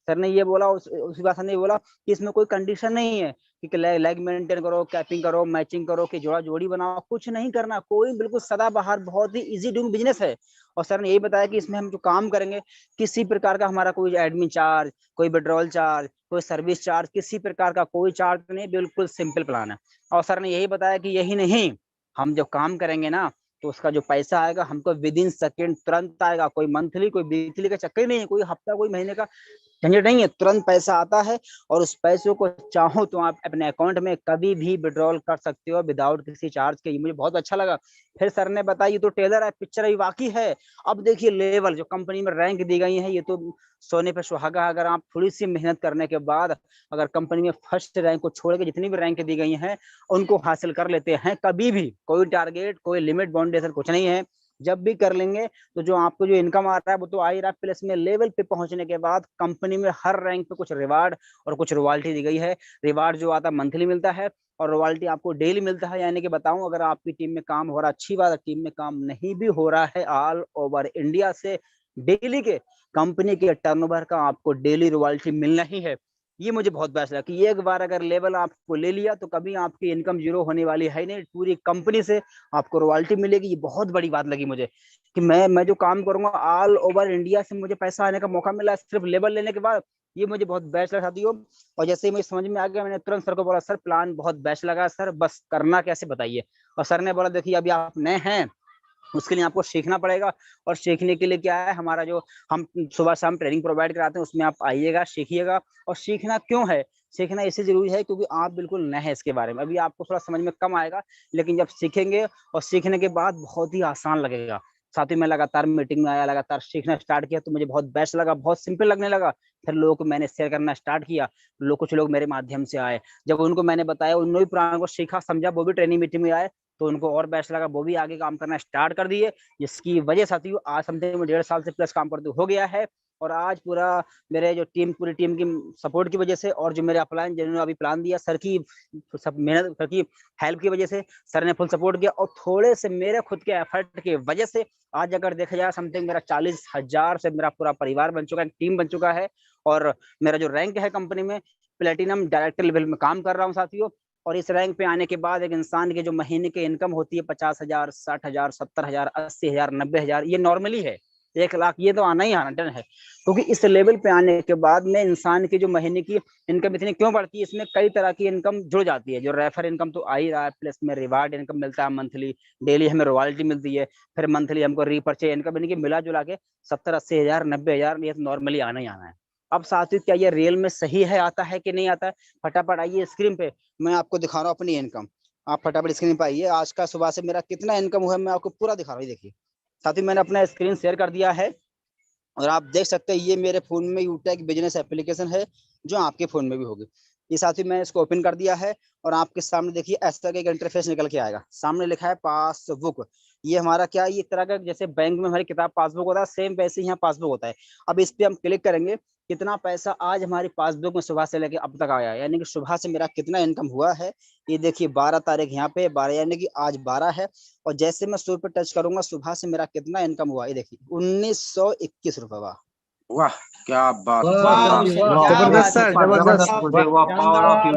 सर ने ये बोला, उसी बात ने बोला कि इसमें कोई कंडीशन नहीं है कि लेग मेंटेन करो, कैपिंग करो, मैचिंग करो, कि जोड़ा जोड़ी बनाओ, कुछ नहीं करना, कोई बिल्कुल सदाबहार बहुत ही इजी डूइंग बिजनेस है। और सर ने यही बताया कि इसमें हम जो काम करेंगे किसी प्रकार का हमारा कोई एडमिन चार्ज, कोई विड्रॉल चार्ज, कोई सर्विस चार्ज, किसी प्रकार का कोई चार्ज नहीं, बिल्कुल सिंपल प्लान है। और सर ने यही बताया कि यही नहीं, हम जब काम करेंगे ना तो उसका जो पैसा आएगा हमको विद इन सेकेंड तुरंत आएगा, कोई मंथली कोई वीकली का चक्कर नहीं है, कोई हफ्ता कोई महीने का झंझट नहीं है, तुरंत पैसा आता है। और उस पैसों को चाहो तो आप अपने अकाउंट में कभी भी विड्रॉल कर सकते हो विदाउट किसी चार्ज के। ये मुझे बहुत अच्छा लगा। फिर सर ने बताया ये तो टेलर है, पिक्चर है, वाकई है। अब देखिए लेवल जो कंपनी में रैंक दी गई है, ये तो सोने पे सुहागा। अगर आप थोड़ी सी मेहनत करने के बाद अगर कंपनी में फर्स्ट रैंक को छोड़ के जितनी भी रैंक दी गई हैं उनको हासिल कर लेते हैं, कभी भी कोई टारगेट, कोई लिमिट बाउंडेशन कुछ नहीं है, जब भी कर लेंगे तो जो आपको जो इनकम आ रहा है वो तो आ ही रहा है। प्लस में लेवल पे पहुंचने के बाद कंपनी में हर रैंक पे कुछ रिवार्ड और कुछ रॉयल्टी दी गई है। रिवार्ड जो आता है मंथली मिलता है और रॉयल्टी आपको डेली मिलता है। यानी कि बताऊं, अगर आपकी टीम में काम हो रहा, अच्छी बात है, टीम में काम नहीं भी हो रहा है, ऑल ओवर इंडिया से डेली के कंपनी के टर्नओवर का आपको डेली रॉयल्टी मिलना ही है। ये मुझे बहुत बेस्ट लगा कि एक बार अगर लेवल आपको ले लिया तो कभी आपकी इनकम जीरो होने वाली है नहीं, पूरी कंपनी से आपको रॉयल्टी मिलेगी। ये बहुत बड़ी बात लगी मुझे कि मैं जो काम करूंगा ऑल ओवर इंडिया से मुझे पैसा आने का मौका मिला सिर्फ लेवल लेने के बाद। ये मुझे बहुत बेस्ट लगा साथियों। और जैसे ही मुझे समझ में आ गया मैंने तुरंत सर को बोला सर प्लान बहुत बेस्ट लगा सर, बस करना कैसे बताइए। और सर ने बोला देखिए अभी आप नए हैं, उसके लिए आपको सीखना पड़ेगा। और सीखने के लिए क्या है, हमारा जो हम सुबह शाम ट्रेनिंग प्रोवाइड कराते हैं उसमें आप आइएगा, सीखिएगा। और सीखना क्यों है, सीखना इसलिए जरूरी है क्योंकि आप बिल्कुल नए हैं इसके बारे में, अभी आपको थोड़ा समझ में कम आएगा, लेकिन जब सीखेंगे और सीखने के बाद बहुत ही आसान लगेगा। साथ ही मैं लगातार मीटिंग में आया, लगातार सीखना स्टार्ट किया, तो मुझे बहुत बेस्ट लगा, बहुत सिंपल लगने लगा। फिर लोगों को मैंने शेयर करना स्टार्ट किया, कुछ लोग मेरे माध्यम से आए, जब उनको मैंने बताया, उन्होंने भी पुराने को सीखा समझा, वो भी ट्रेनिंग मीटिंग में आए, तो उनको और बेस्ट लगा, वो भी आगे काम करना स्टार्ट कर दिए, जिसकी वजह साथियों आज समथिंग में 1.5 साल से प्लस काम करते हो गया है। और आज पूरा मेरे जो पूरी टीम की सपोर्ट की वजह से, और जो मेरे अपलाइन जिन्होंने अभी प्लान दिया, सर की सब मेहनत, सर की हेल्प की वजह से, सर ने फुल सपोर्ट किया, और थोड़े से मेरे खुद के एफर्ट की वजह से आज अगर देखा जाए समथिंग मेरा 40,000 से मेरा पूरा परिवार बन चुका है, टीम बन चुका है, और मेरा जो रैंक है कंपनी में प्लेटिनम डायरेक्टर लेवल में काम कर रहा हूँ साथियों। और इस रैंक पे आने के बाद एक इंसान की जो महीने की इनकम होती है 50,000, 60,000, 70,000, 80,000, 90,000, ये नॉर्मली है। 1 लाख ये तो आना ही आना डन है, क्योंकि इस लेवल पे आने के बाद में इंसान की जो महीने की इनकम इतनी क्यों बढ़ती है, इसमें कई तरह की इनकम जुड़ जाती है। जो रेफर इनकम तो आ ही रहा है, प्लस में रिवार्ड इनकम मिलता है मंथली, डेली हमें रॉयल्टी मिलती है, फिर मंथली हमको रीपर्चेज इनकम, यानी कि मिला जुला के 70-80,000, 90,000 ये तो नॉर्मली आना ही आना है। अब साथियों क्या ये रियल में सही है, आता है कि नहीं आता है, फटाफट आइए स्क्रीन पे, मैं आपको दिखा रहा हूँ अपनी इनकम। आप फटाफट स्क्रीन पे आइए, आज का सुबह से मेरा कितना इनकम हुआ है मैं आपको पूरा दिखा रहा हूँ। देखिए साथियों मैंने अपना स्क्रीन शेयर कर दिया है, और आप देख सकते हैं ये मेरे फोन में यूटेक बिजनेस एप्लीकेशन है, जो आपके फोन में भी होगी। ये साथी मैंने इसको ओपन कर दिया है, और आपके सामने देखिए ऐसा एक इंटरफेस निकल के आएगा, सामने लिखा है पासबुक। ये हमारा क्या, ये एक तरह का जैसे बैंक में हमारी किताब पासबुक होता है, सेम वैसे ही यहाँ पासबुक होता है। अब इस पे हम क्लिक करेंगे, कितना पैसा आज हमारी पासबुक में सुबह से लेके अब तक आया है, यानी कि सुबह से मेरा कितना इनकम हुआ है। ये देखिए 12 तारीख यहाँ पे 12, यानी कि आज 12 है, और जैसे मैं सुबह पे टच करूंगा सुबह से मेरा कितना इनकम हुआ, ये देखिए 1921 रुपए। वाह वाह क्या बात वाह शानदार क्या बात है, जबरदस्त वंडरफुल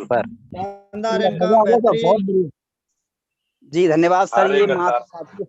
शानदार इनकम, बेहतरीन। जी धन्यवाद सर। ये मात्र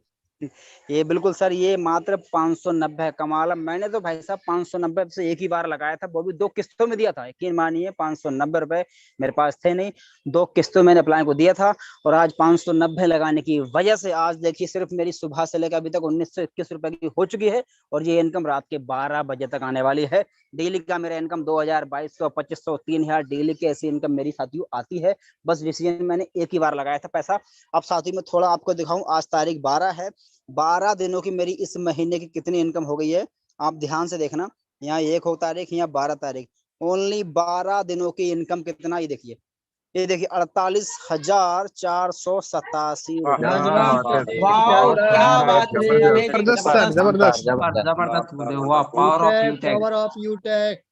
ये बिल्कुल सर, ये मात्र 590 है। कमाल है, मैंने तो भाई साहब 590 से एक ही बार लगाया था, वो भी 2 किस्तों में दिया था। यकीन मानिए 590 रुपए मेरे पास थे नहीं, 2 किस्तों मैंने अपलाइन को दिया था, और आज 590 लगाने की वजह से आज देखिए सिर्फ मेरी सुबह से लेकर अभी तक 1921 रुपए की हो चुकी है, और ये इनकम रात के 12 बजे तक आने वाली है। डेली का मेरा इनकम 2,000, 2,200, 2,500, 3,000 डेली के ऐसी इनकम मेरी साथियों आती है। बस डिसीजन मैंने एक ही बार लगाया था पैसा। अब साथियों में थोड़ा आपको दिखाऊं, आज तारीख 12 है, 12 दिनों की मेरी इस महीने की कितनी इनकम हो गई है, आप ध्यान से देखना। यहाँ 1 हो तारीख, यहाँ 12 तारीख, ओनली 12 दिनों की इनकम कितना, ये देखिए 48,487 वाह क्या बात है, जबरदस्त सर, जबरदस्त पावर ऑफ यूटेक।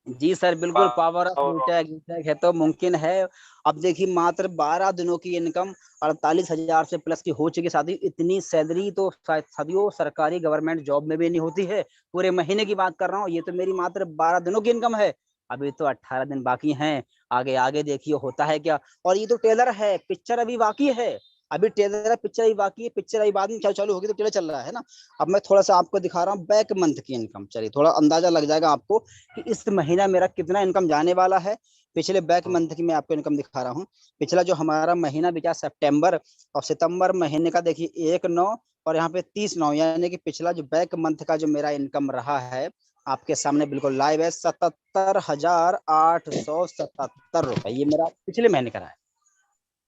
जी सर बिल्कुल, पावर ऑफ यूटेक है तो मुमकिन है। अब देखिए मात्र 12 दिनों की इनकम 48,000 से प्लस की हो चुकी। साथी इतनी सैलरी तो साथियों सरकारी गवर्नमेंट जॉब में भी नहीं होती है। पूरे महीने की बात कर रहा हूँ, ये तो मेरी मात्र 12 दिनों की इनकम है। अभी तो 18 दिन बाकी हैं, आगे आगे देखिए होता है क्या। और ये तो टेलर है, पिक्चर अभी बाकी है, अभी टेलर है, पिक्चर अभी बाकी है, पिक्चर अभी बाद में चालू होगी, तो टेलर चल रहा है ना। अब मैं थोड़ा सा आपको दिखा रहा हूँ बैक मंथ की इनकम, चलिए थोड़ा अंदाजा लग जाएगा आपको कि इस महीना मेरा कितना इनकम जाने वाला है। पिछले बैक मंथ की मैं आपको इनकम दिखा रहा हूँ। पिछला जो हमारा महीना बीता सितंबर, और सितंबर महीने का देखिए 1/9 और यहाँ पे 30/9, यानी कि पिछला जो बैक मंथ का जो मेरा इनकम रहा है आपके सामने बिल्कुल लाइव है, 77,877 रुपए, ये मेरा पिछले महीने का रहा है।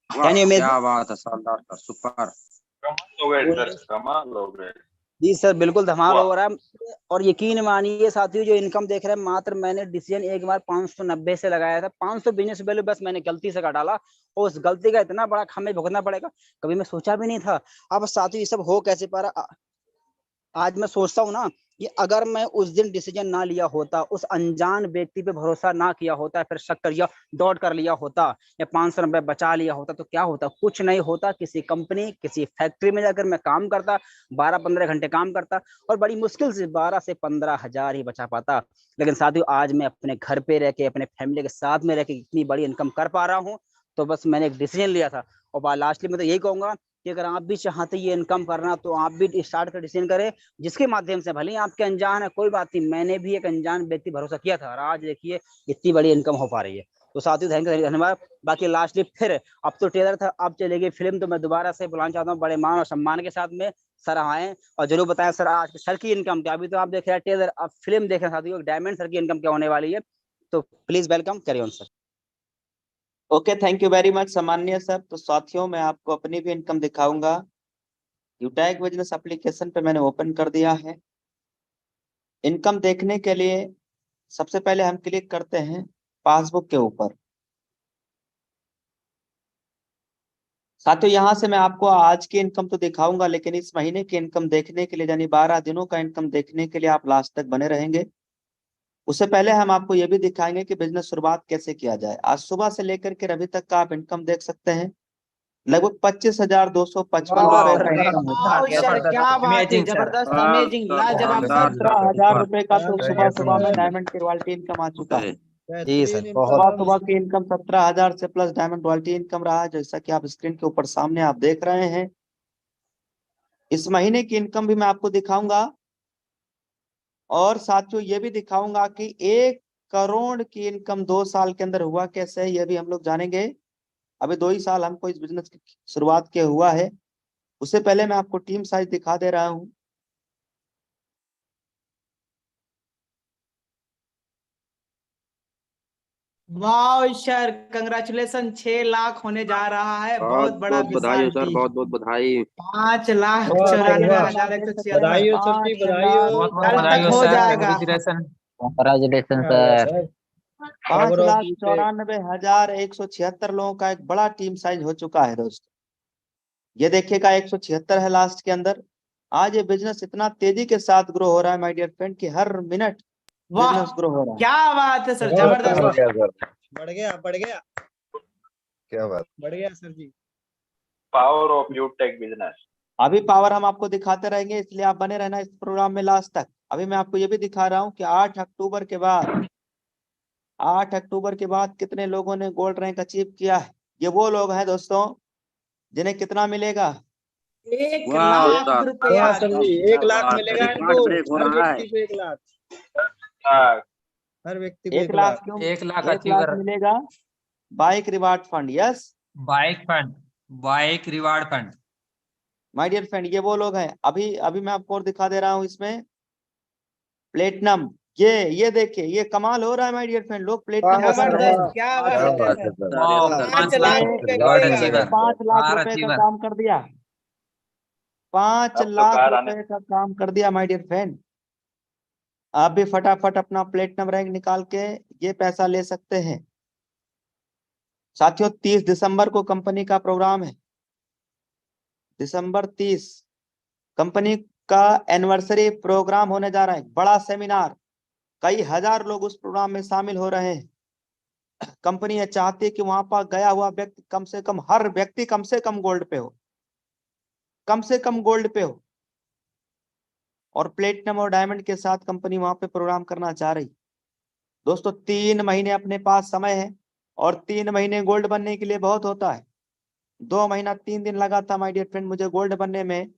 वाह क्या बात है, शानदार सर, सुपर। कमाल हो गए। जी सर बिल्कुल धमाल हो रहा है। और यकीन मानिए साथियों जो इनकम देख रहे हैं, मात्र मैंने डिसीजन एक बार 590 से लगाया था। 500 बिजनेस वैल्यू बस मैंने गलती से काटा ला, और उस गलती का इतना बड़ा हमें भुगतना पड़ेगा कभी मैं सोचा भी नहीं था। अब साथियों ये सब हो कैसे पा रहा, आज मैं सोचता हूँ ना कि अगर मैं उस दिन डिसीजन ना लिया होता, उस अनजान व्यक्ति पे भरोसा ना किया होता, फिर शक कर डॉट कर लिया होता, या 500 रुपए बचा लिया होता, तो क्या होता, कुछ नहीं होता। किसी कंपनी किसी फैक्ट्री में जाकर मैं काम करता, 12-15 घंटे काम करता, और बड़ी मुश्किल से 12 से 15 हजार ही बचा पाता। लेकिन साथियों आज मैं अपने घर पे रह के अपने फैमिली के साथ में रह के इतनी बड़ी इनकम कर पा रहा हूँ, तो बस मैंने एक डिसीजन लिया था। और लास्टली मैं तो यही कहूंगा कि अगर आप भी चाहते ये इनकम करना, तो आप भी स्टार्ट कर डिसीजन करें, जिसके माध्यम से भले ही आपके अनजान है कोई बात नहीं, मैंने भी एक अनजान व्यक्ति भरोसा किया था, और आज देखिए इतनी बड़ी इनकम हो पा रही है। तो साथियों धन्यवाद। बाकी लास्टली फिर अब तो टेलर था, अब चलेगी फिल्म, तो मैं दोबारा से बुलाना चाहता हूँ बड़े मान और सम्मान के साथ में सर आए और जरूर बताएं सर आज सर की इनकम क्या। अभी तो आप देख रहे हैं टेलर, अब फिल्म देख रहे हैं साथियों, डायमंड सर की इनकम क्या होने वाली है। तो please welcome, carry on sir. Okay, thank you very much सम्माननीय सर। तो साथियों मैं आपको अपनी भी इनकम दिखाऊंगा यूटैग बिजनेस एप्लीकेशन पे मैंने ओपन कर दिया है। इनकम देखने के लिए सबसे पहले हम क्लिक करते हैं पासबुक के ऊपर। साथियों यहाँ से मैं आपको आज की इनकम तो दिखाऊंगा, लेकिन इस महीने की इनकम देखने के लिए यानी 12 दिनों का इनकम देखने के लिए आप लास्ट तक बने रहेंगे। उससे पहले हम आपको ये भी दिखाएंगे कि बिजनेस शुरुआत कैसे किया जाए। आज सुबह से लेकर के अभी तक का आप इनकम देख सकते हैं, लगभग 25,255 रुपए का इनकम होता है। सर क्या बात है, जबरदस्त, अमेजिंग, लाजवाब सर। 17,000 रुपए का तो सुबह सुबह में सर। डायमंड की रॉयल्टी इनकम आ चुका है। जी सर, बेहतरीन बहुत सुबह इनकम। सुबह की इनकम 17,000 से प्लस डायमंड रॉयल्टी इनकम रहा है, जैसा कि आप स्क्रीन के ऊपर सामने आप देख रहे हैं। इस महीने की इनकम भी मैं आपको दिखाऊंगा और साथियों ये भी दिखाऊंगा कि 1 करोड़ की इनकम 2 साल के अंदर हुआ कैसे है, ये भी हम लोग जानेंगे। अभी 2 ही साल हमको इस बिजनेस की शुरुआत के हुआ है। उससे पहले मैं आपको टीम साइज दिखा दे रहा हूं। वाह सर, कंग्रेचुलेशन, 6 लाख होने जा रहा है, बहुत बड़ा बहुत बधाई हो विशाल सर, टीम। बहुत बहुत बधाई। 5,94,600 बधाई हो सर जी, बधाई हो। कल तक हो जाएगा। Congratulation sir. 5,94,176 लोगों का एक बड़ा टीम साइज हो चुका है दोस्तों। ये देखिएगा 176 है लास्ट के अंदर। आज ये बिजनेस इतना तेजी के साथ ग्रो हो रहा है माय डियर फ्रेंड कि हर मिनट वाह, बिजनेस ग्रो हो रहा है। क्या बात है सर, जबरदस्त। बढ़ गया क्या बात। बढ़ गया sir ji. Power of Utech business. अभी पावर हम आपको दिखाते रहेंगे, इसलिए आप बने रहना इस प्रोग्राम में लास्ट तक। अभी मैं आपको ये भी दिखा रहा हूँ कि 8 अक्टूबर के बाद कितने लोगों ने गोल्ड रैंक अचीव किया है। ये वो लोग हैं दोस्तों जिन्हें कितना मिलेगा, 1 वाह लाख सर, रुपया। सर जी 1 लाख मिलेगा इनको, रिकॉर्ड ब्रेक हो हर रहा है। व्यक्ति को 1 लाख, हर व्यक्ति को 1 लाख क्यों, 1 लाख 1 लाख मिलेगा bike reward fund. Yes bike reward fund. My dear friend, ये वो लोग हैं। अभी अभी मैं आपको और दिखा दे रहा हूँ इसमें प्लेटिनम। ये देखिए, ये कमाल हो रहा है माय डियर फ्रेंड, लोग प्लेटिनम जबरदस्त, क्या बात है बात सर। है सर। सर, 5 लाख रुपए गॉड मिलेगा। अचीवर। 5 लाख कार रुपए का अचीवर। काम कर दिया, 5 अब तो लाख कार आने- रुपए का काम कर दिया माय डियर फ्रेंड। आप भी फटाफट अपना प्लेटिनम रैंक निकाल के ये पैसा ले सकते हैं। साथियों 30 दिसंबर को कंपनी का प्रोग्राम है, दिसंबर 30 कंपनी का एनिवर्सरी प्रोग्राम होने जा रहा है, बड़ा सेमिनार। कई हजार लोग उस प्रोग्राम में शामिल हो रहे हैं। कंपनी ये चाहती है कि वहां पर गया हुआ व्यक्ति कम से कम, हर व्यक्ति कम से कम गोल्ड पे हो, कम से कम गोल्ड पे हो। और प्लेटिनम और डायमंड के साथ कंपनी वहां पे प्रोग्राम करना चाह रही। दोस्तों 3 महीने अपने पास समय है, और 3 महीने गोल्ड बनने के लिए बहुत होता है। 2 महीना 3 दिन लगा था माय डियर फ्रेंड मुझे गोल्ड बनने में,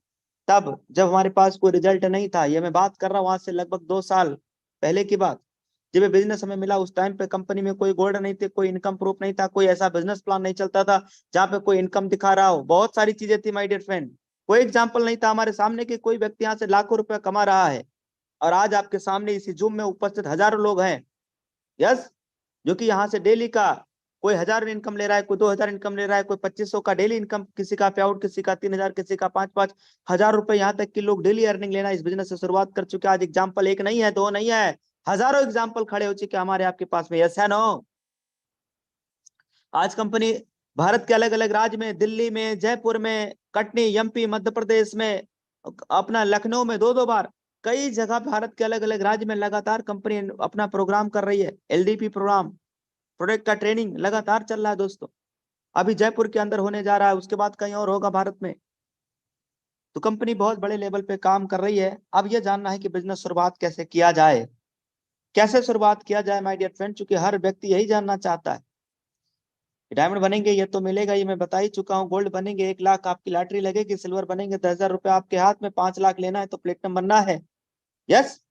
तब जब हमारे पास कोई रिजल्ट नहीं था। ये मैं बात कर रहा हूँ आज से लगभग 2 साल पहले की बात। जब ये बिजनेस हमें मिला उस टाइम पे कंपनी में कोई गोल्ड नहीं थे, कोई इनकम प्रूफ नहीं था, कोई ऐसा बिजनेस प्लान नहीं चलता था जहाँ पे कोई इनकम दिखा रहा हो। बहुत सारी चीजें थी माय डियर फ्रेंड, कोई एग्जाम्पल नहीं था हमारे सामने कि कोई व्यक्ति यहाँ से लाखों रुपया कमा रहा है। और आज आपके सामने इसी जूम में उपस्थित हजारों लोग हैं, यस, जो कि यहाँ से डेली का कोई 1000 इनकम ले रहा है, कोई 2000 इनकम ले रहा है, कोई 2500 का डेली इनकम, किसी का पे आउट, किसी का 3000, किसी का 5-5 हजार रुपए, यहाँ तक कि लोग डेली अर्निंग लेना इस बिजनेस से शुरुआत कर चुके हैं। आज एग्जाम्पल एक नहीं है, 2 नहीं है, हजारों एग्जाम्पल खड़े हो चुके हैं हमारे आपके पास में। यस है नो। आज कंपनी भारत के अलग अलग राज्य में, दिल्ली में, जयपुर में, कटनी, एमपी, मध्य प्रदेश में, अपना लखनऊ में 2-2 बार, कई जगह भारत के अलग अलग राज्य में लगातार कंपनी अपना प्रोग्राम कर रही है। एलडीपी प्रोग्राम, प्रोडक्ट का ट्रेनिंग लगातार चल रहा है दोस्तों। अभी जयपुर के अंदर होने जा रहा है, उसके बाद कहीं और होगा भारत में। तो कंपनी बहुत बड़े लेवल पे काम कर रही है। अब ये जानना है कि बिजनेस शुरुआत कैसे किया जाए, कैसे शुरुआत किया जाए माय डियर फ्रेंड, क्योंकि हर व्यक्ति यही जानना चाहता है। डायमंड बनेंगे ये तो मिलेगा, ये मैं बता ही चुका हूँ। गोल्ड बनेंगे 1 लाख आपकी लॉटरी लगेगी, सिल्वर बनेंगे 10,000 रुपए आपके हाथ में, 5 लाख लेना है तो प्लेटिनम बनना है। यस,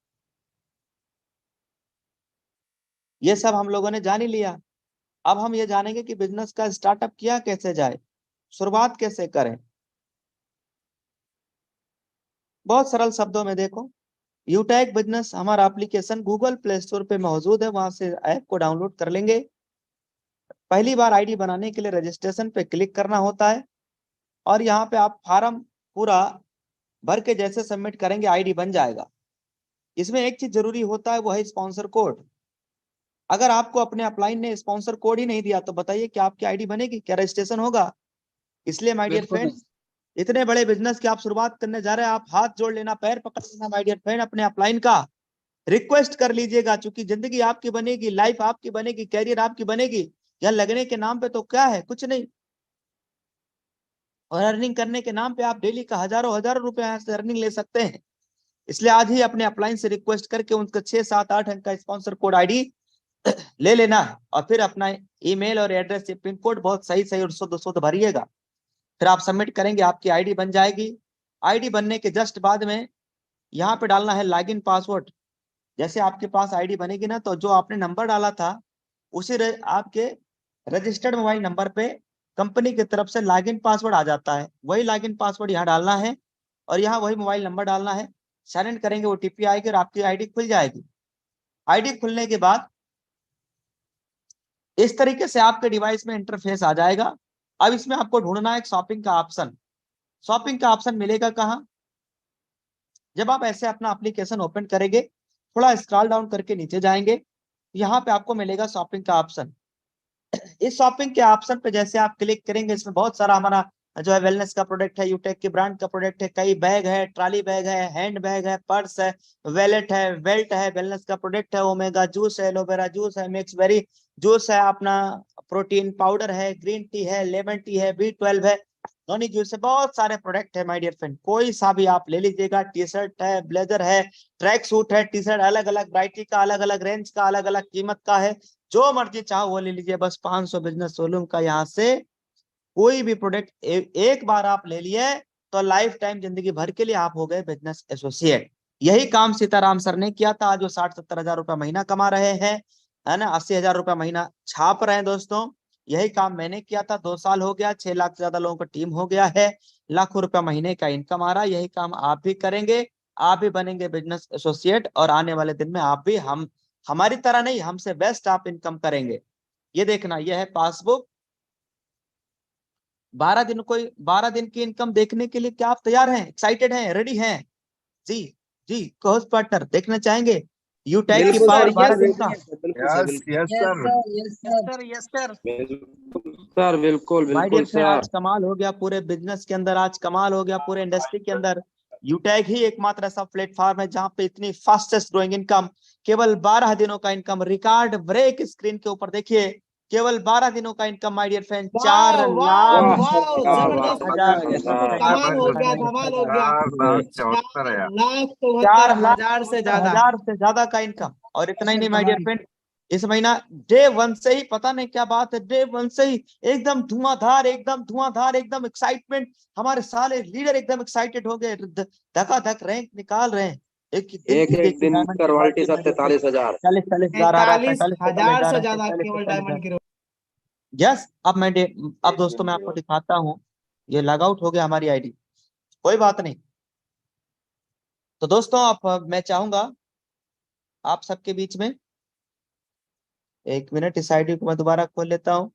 ये सब हम लोगों ने जान ही लिया। अब हम ये जानेंगे कि बिजनेस का स्टार्टअप किया कैसे जाए, शुरुआत कैसे करें। बहुत सरल शब्दों में देखो, यूटैग बिजनेस हमारा एप्लीकेशन गूगल प्ले स्टोर पे मौजूद है, वहां से ऐप को डाउनलोड कर लेंगे। पहली बार आईडी बनाने के लिए रजिस्ट्रेशन पे क्लिक करना होता है, और यहाँ पे आप फार्म पूरा भर के जैसे सबमिट करेंगे आईडी बन जाएगा। इसमें एक चीज जरूरी होता है, वो है स्पॉन्सर कोड। अगर आपको अपने अपलाइन ने स्पॉन्सर कोड ही नहीं दिया तो बताइए क्या आपकी आईडी बनेगी, क्या रजिस्ट्रेशन होगा? इसलिए माय डियर बिल्कुल फ्रेंड्स, इतने बड़े बिजनेस की आप शुरुआत करने जा रहे हैं, आप हाथ जोड़ लेना, पैर पकड़ लेना माय डियर फ्रेंड, अपने अपलाइन का रिक्वेस्ट कर लीजिएगा, क्योंकि जिंदगी आपकी बनेगी, लाइफ आपकी बनेगी, कैरियर आपकी बनेगी। यहाँ लगने के नाम पे तो क्या है, कुछ नहीं, और अर्निंग करने के नाम पे आप डेली का हजारों हजारों रुपए यहाँ से अर्निंग ले सकते हैं। इसलिए आज ही अपने अपलाइन से रिक्वेस्ट करके उनका 6, 7, 8 अंक का स्पॉन्सर कोड आईडी ले लेना है, और फिर अपना ईमेल और एड्रेस, पिन कोड बहुत सही सही और शुद्ध शुद्ध भरिएगा। फिर आप सबमिट करेंगे, आपकी आईडी बन जाएगी। आईडी बनने के जस्ट बाद में यहाँ पे डालना है लॉगिन पासवर्ड। जैसे आपके पास आईडी बनेगी ना, तो जो आपने नंबर डाला था उसी आपके रजिस्टर्ड मोबाइल नंबर पे कंपनी की तरफ से लॉगिन पासवर्ड आ जाता है, वही लॉगिन पासवर्ड यहाँ डालना है और यहाँ वही मोबाइल नंबर डालना है। साइन करेंगे, ओटीपी आएगी और आपकी आईडी खुल जाएगी। आईडी खुलने के बाद इस तरीके से आपके डिवाइस में इंटरफेस आ जाएगा। अब इसमें आपको ढूंढना है एक शॉपिंग का ऑप्शन। शॉपिंग का ऑप्शन मिलेगा कहाँ? जब आप ऐसे अपना एप्लीकेशन ओपन करेंगे, थोड़ा स्क्रॉल डाउन करके नीचे जाएंगे, यहाँ पे आपको मिलेगा शॉपिंग का ऑप्शन। इस शॉपिंग के ऑप्शन पे जैसे आप क्लिक करेंगे, इसमें बहुत सारा हमारा जो है वेलनेस का प्रोडक्ट है, यूटेक के ब्रांड का प्रोडक्ट है, कई बैग है, ट्रॉली बैग है, हैंड बैग है, पर्स है, वैलेट है, बेल्ट है, वेलनेस का प्रोडक्ट है, ओमेगा जूस है, एलोवेरा जूस है, मिक्स बेरी जूस है, अपना प्रोटीन पाउडर है, ग्रीन टी है, लेमन टी है, B12 है, नॉनी जूस है, बहुत सारे प्रोडक्ट है माय डियर फ्रेंड। कोई सा भी आप ले लीजिएगा। टी शर्ट है, ब्लेजर है, ट्रैक सूट है, टी शर्ट अलग अलग वैरायटी का, अलग अलग रेंज का, अलग अलग कीमत का है, जो मर्जी चाहो वो ले लीजिए। बस 500 बिजनेस वॉल्यूम का यहाँ से कोई भी प्रोडक्ट एक बार आप ले लिए तो लाइफ टाइम जिंदगी भर के लिए आप हो गए बिजनेस एसोसिएट। यही काम सीताराम सर ने किया था। आज वो 60-70 हजार रुपया महीना कमा रहे हैं, है ना, 80 हजार रुपया महीना छाप रहे हैं। दोस्तों यही काम मैंने किया था, 2 साल हो गया, 6 लाख से ज्यादा लोगों का टीम हो गया है, लाखों रुपया महीने का इनकम आ रहा है। यही काम आप भी करेंगे, आप भी बनेंगे बिजनेस एसोसिएट, और आने वाले दिन में आप भी हमारी तरह नहीं, हमसे बेस्ट आप इनकम करेंगे। ये देखना, यह है पासबुक। 12 दिन की इनकम देखने के लिए क्या आप तैयार हैं, एक्साइटेड हैं, रेडी हैं? जी जी, कोच पार्टनर देखना चाहेंगे यूटैग की पावर 12 दिन का? Yes yes sir. सर बिल्कुल माय डियर बिल्कुल फ्रेंड, आज सर। कमाल हो गया पूरे बिजनेस के अंदर, आज कमाल हो गया पूरे इंडस्ट्री के अंदर। यूटैग ही एकमात्र ऐसा प्लेटफॉर्म है जहां पे इतनी फास्टेस्ट ग्रोइंग इनकम, केवल 12 दिनों का इनकम, रिकॉर्ड ब्रेक। स्क्रीन के ऊपर देखिए, केवल 12 दिनों का इनकम माय डियर फ्रेंड, 4 वाह लाख वाह, क्या जबरदस्त, बात हजार है सर। कमाल हो गया, धमाल हो गया। 4,74,000। 4,74,000 से ज्यादा। 4,70,000 से ज्यादा का इनकम। और इतना ही नहीं माय डियर फ्रेंड, इस महीना डे 1 से ही, पता नहीं क्या बात है, डे 1 से ही एकदम धुआंधार, एकदम धुआंधार, एकदम एक्साइटमेंट। हमारे सारे लीडर एकदम एक्साइटेड हो गए, धकाधक रैंक निकाल रहे हैं। एक दिन का रॉयल्टी सर 43,000। 40,000 आ रहा है, 45,000 से ज्यादा केवल डायमंड की। यस। अब दोस्तों मैं आपको दिखाता हूँ, ये लॉग आउट हो गया हमारी आईडी, कोई बात नहीं। तो दोस्तों आप, मैं चाहूंगा आप सबके बीच में, 1 मिनट, इस आईडी को मैं दोबारा खोल लेता हूँ।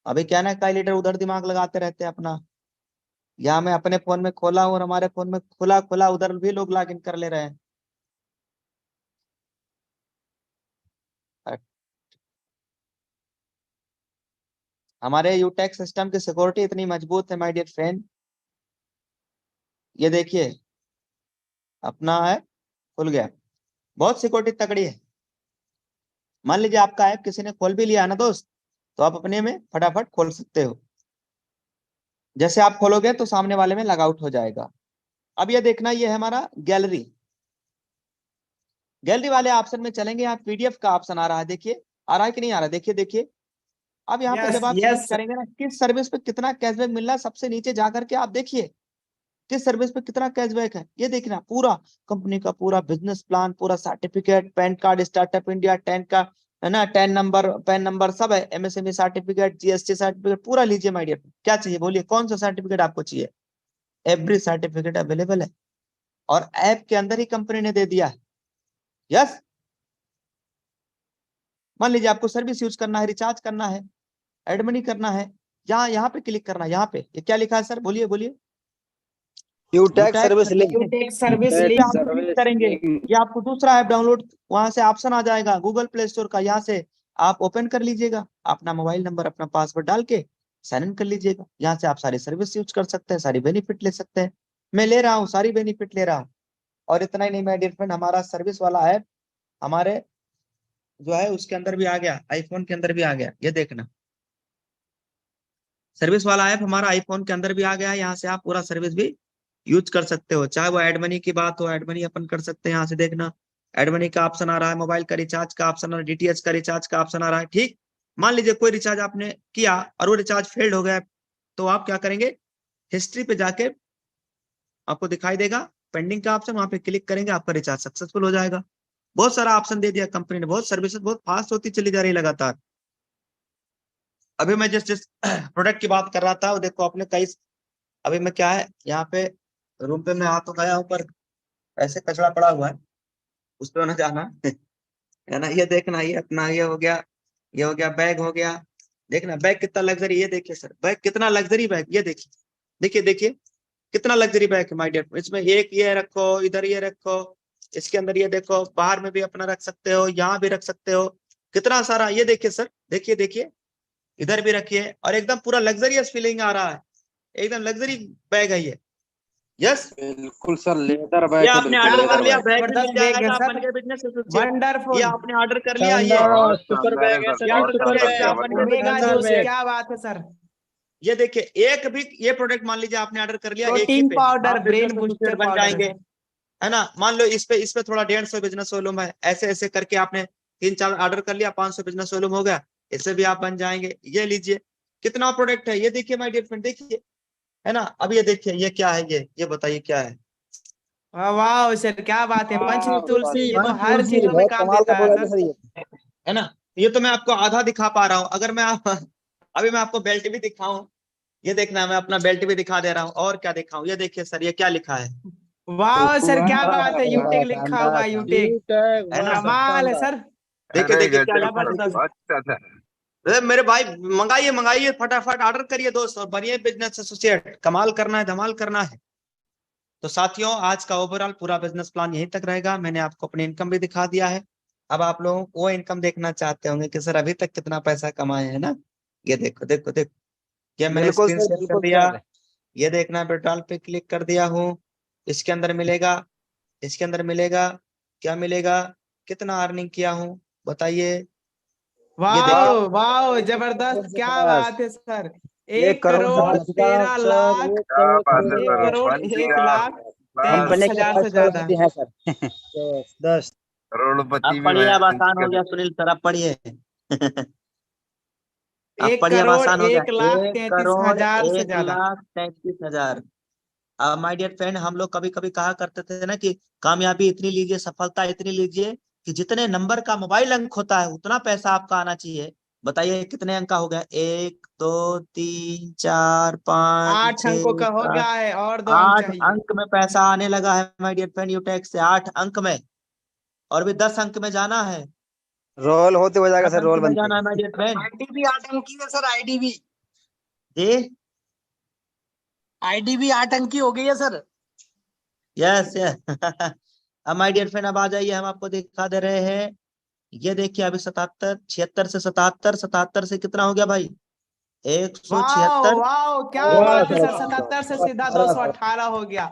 अभी क्या ना, कई लीडर उधर दिमाग लगाते रहते हैं अपना, यहाँ मैं अपने फोन में खोला हूँ और हमारे फोन में खुला खुला उधर भी लोग लॉग इन कर ले रहे हैं। हमारे यूटेक सिस्टम की सिक्योरिटी इतनी मजबूत है माय डियर फ्रेंड। ये देखिए, अपना है, खुल गया, बहुत सिक्योरिटी तगड़ी है। मान लीजिए आपका ऐप किसी ने खोल भी लिया ना दोस्त, तो आप अपने में फटाफट खोल सकते हो। जैसे आप खोलोगे तो सामने वाले में लॉग आउट हो जाएगा। अब ये देखना, ये है हमारा गैलरी। गैलरी वाले ऑप्शन में चलेंगे, यहाँ पीडीएफ का ऑप्शन आ रहा है, देखिए आ रहा है कि नहीं आ रहा है, देखिए देखिए। अब यहाँ पे जब आप क्लिक करेंगे ना, किस सर्विस पे कितना कैशबैक मिल रहा है, सबसे नीचे जाकर के आप देखिए किस सर्विस पे कितना कैशबैक है। ये देखना, पूरा कंपनी का पूरा बिजनेस प्लान, पूरा certificate, pan card, startup India 10 का, है ना, 10 नंबर, पैन नंबर सब है, एमएसएमई सर्टिफिकेट, जीएसटी सर्टिफिकेट, पूरा लीजिए माय डियर। क्या चाहिए बोलिए, कौन सा सर्टिफिकेट आपको चाहिए? एवरी सर्टिफिकेट अवेलेबल है और ऐप के अंदर ही कंपनी ने दे दिया है। यस, मान लीजिए आपको सर्विस यूज करना है, रिचार्ज करना है, एड मनी करना है, यहाँ पे क्लिक करना है। यहाँ पे ये क्या लिखा है सर, बोलिए बोलिए? यूटेक सर्विस लिंक। यूटेक सर्विस इस पे लिंक। आप क्लिक करेंगे, ये आपको दूसरा ऐप डाउनलोड, वहां से ऑप्शन आ जाएगा गूगल प्ले स्टोर का, यहाँ से आप ओपन कर लीजिएगा, अपना मोबाइल नंबर अपना पासवर्ड डाल के साइन इन कर लीजिएगा। यहाँ से आप सारी सर्विस यूज कर सकते हैं, सारी बेनिफिट ले सकते हैं। मैं ले रहा हूँ, सारी बेनिफिट ले रहा हूँ। और इतना ही नहीं माय डियर फ्रेंड, हमारा सर्विस वाला ऐप हमारे जो है उसके अंदर भी आ गया, आईफोन के अंदर भी आ गया। ये देखना, सर्विस वाला ऐप हमारा आईफोन के अंदर भी आ गया है। यहाँ से आप पूरा सर्विस भी यूज कर सकते हो, चाहे वो एड मनी की बात हो, एड मनी अपन कर सकते हैं। यहाँ से देखना, एड मनी का ऑप्शन आ रहा है, मोबाइल का रिचार्ज का ऑप्शन आ रहा है, डीटीएच का रिचार्ज का ऑप्शन आ रहा है। ठीक, मान लीजिए कोई रिचार्ज आपने किया और वो रिचार्ज फेल्ड हो गया, तो आप क्या करेंगे, हिस्ट्री पे जाके आपको दिखाई देगा पेंडिंग का ऑप्शन, वहां पे क्लिक करेंगे, आपका रिचार्ज सक्सेसफुल हो जाएगा। बहुत सारा ऑप्शन दे दिया कंपनी ने, बहुत सर्विसेज बहुत फास्ट होती चली जा रही है लगातार। अभी मैं जिस प्रोडक्ट की बात कर रहा था वो देखो आपने कई, अभी मैं क्या है यहाँ पे रूम पे मैं आ तो गया ऊपर, ऐसे कचरा पड़ा हुआ है, उस पे ना जाना है ना। ये देखना, ये अपना ये हो गया, ये हो गया, बैग हो गया। देखना बैग कितना लग्जरी, ये देखिए सर बैग कितना लग्जरी बैग, ये देखिए, देखिए देखिए कितना लग्जरी बैग है माय डियर। इसमें एक ये रखो, इधर ये रखो, इसके अंदर ये देखो, बाहर में भी अपना रख सकते हो, यहाँ भी रख सकते हो, कितना सारा। ये देखिए सर, देखिए देखिए, इधर भी रखिए, और एकदम पूरा लग्जरियस फीलिंग आ रहा है, एकदम लग्जरी बैग है ये। यस, बिल्कुल सर, लेदर ये बैग है, आपने बिल्कुल ऑर्डर कर लेदर लिया, बैग। बैग भी मिल जबरदस्त बैग जाएगा, है आप सर। बन गए बिजनेस एसोसिएट। ये वंडरफुल। आपने ऑर्डर कर लिया, ये बहुत सुपर शानदार बैग है है सर, सर, ये ये बहुत ऑर्डर कर सुपर लिया, शानदार, इससे बैग आप बन गए जबरदस्त। बिजनेस मेगा शानदार जोश, एसोसिएट। बैग। क्या बात है सर। ये देखिए, एक भी ये प्रोडक्ट मान लीजिए आपने ऑर्डर कर लिया, एक ही प्रोटीन पे पाउडर, आप बिजनेस ब्रेन एसोसिएट बूस्टर बन पाउडर है जाएंगे, सर। है ना। मान लो इस पे थोड़ा 150 बिजनेस वॉल्यूम है, ऐसे ऐसे करके आपने 3-4 ऑर्डर कर लिया, 500 बिजनेस वॉल्यूम हो गया, इससे भी आप बन जाएंगे। ये लीजिए कितना प्रोडक्ट है, ये देखिए माय डियर फ्रेंड, देखिए, है ना। अब ये देखिए, ये क्या है, ये बताइए क्या है। वाह सर, क्या बात है, पंच तुलसी, ये तो हाँ, हर तुलसी चीजों में बहुत काम कमाल का देता है प्रोडक्ट है सर। सर ये। है ना। ये तो मैं आपको आधा दिखा पा रहा हूँ, अगर मैं आप अभी मैं आपको बेल्ट भी दिखाऊं, ये देखना, मैं अपना बेल्ट भी दिखा दे रहा हूँ, और क्या दिखाऊं, ये देखिए सर, ये क्या लिखा है, वाह सर, क्या वाह, बात है, यूटेक लिखा शानदार, हुआ, शानदार। यूटेक, यूटेक, है वाह ना। सर, कमाल है शानदार। सर। देखिए अरे देखिए क्या गजब लिखा है, सर, जबरदस्त। बहुत अच्छा था। अरे मेरे भाई, मंगाइए मंगाइए, फटाफट ऑर्डर करिए दोस्त, और बनिए बिजनेस एसोसिएट। कमाल करना है, धमाल करना है। तो साथियों, आज का ओवरऑल पूरा बिजनेस प्लान यहीं तक रहेगा। मैंने आपको अपनी इनकम भी दिखा दिया है। अब आप लोगों को वो इनकम देखना चाहते होंगे कि सर अभी तक कितना पैसा कमाए, है ना। ये देखो देखो देखो, ये मैंने बिल्कुल स्क्रीन सर, शेयर कर बिल्कुल दिया। सर। ये देखना, पेट्रोल पे क्लिक कर दिया हूँ, इसके अंदर मिलेगा, इसके अंदर मिलेगा, क्या मिलेगा, कितना अर्निंग किया हूँ बताइए। ये देखिए, वाह वाह, जबरदस्त, क्या बात है सर। 1 करोड़ से 1 करोड़ 13 सर, लाख, क्या बात है 1 सर, करोड़ बन 1 गया लाख बस, 33,000 से ज्यादा। करोड़पति हैं सर। जबरदस्त। करोड़पति आप भी पढ़िए, अब बन आसान हो चुके गया सुनील सर, आप पढ़िए आप 1 पढ़िए, अब करोड़ आसान हो गया। 1 लाख 1 33 करोड़ हजार से 1 ज्यादा। लाख 33,000। माय डियर फ्रेंड, हम लोग कभी कभी कहा करते थे ना कि कामयाबी इतनी लीजिए, सफलता इतनी लीजिए कि जितने नंबर का मोबाइल अंक होता है उतना पैसा आपका आना चाहिए। बताइए कितने अंक का हो गया, 1 2 3 4 5 8 6 अंकों का हो 7 गया है, और 2 अंक 8 चाहिए। अंक में पैसा आने लगा है माय डियर फ्रेंड, यूटेक्स से 8 अंक में, और भी 10 अंक में जाना है, रोल होते हो जाएगा 10 सर, अंक रोल में बन के। जाना है माय डियर फ्रेंड। आईडीबी 8 अंक की है सर, आईडीबी जी, आईडीबी 8 अंक की हो गई है सर। यस यस अब माय डियर फ्रेंड, अब आ जाइए, हम आपको दिखा दे रहे हैं। ये देखिए, अभी 77, 76 से 77, 77 से कितना हो गया भाई, वाह 176। वाह, क्या वाह बात है सर, सर, वाह 77 से सीधा 18 सर। 218 हो गया।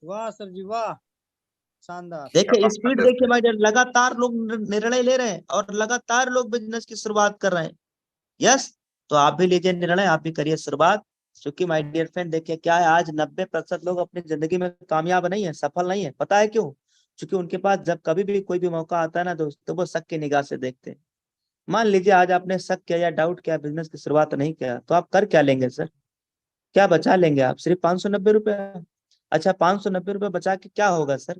वाह सर जी, वाह, शानदार। क्या देखिए बात स्पीड, है देखिए सर। भाई, लगातार लोग निर्णय ले रहे हैं और लगातार लोग बिजनेस की शुरुआत कर रहे हैं। यस, तो आप भी लीजिए निर्णय, आप भी करिए शुरुआत। क्योंकि माय डियर फ्रेंड, देखिए क्या है, आज 90% लोग अपनी जिंदगी में कामयाब नहीं है, सफल नहीं है। पता है क्यों? क्योंकि उनके पास जब कभी भी कोई भी मौका आता है ना दोस्त, तो वो शक की निगाह से देखते हैं। मान लीजिए आज आपने शक किया या डाउट किया, बिजनेस की शुरुआत नहीं किया, तो आप कर क्या लेंगे सर? क्या बचा लेंगे आप? सिर्फ 590 रुपए। अच्छा, 590 रुपए बचा के क्या होगा सर?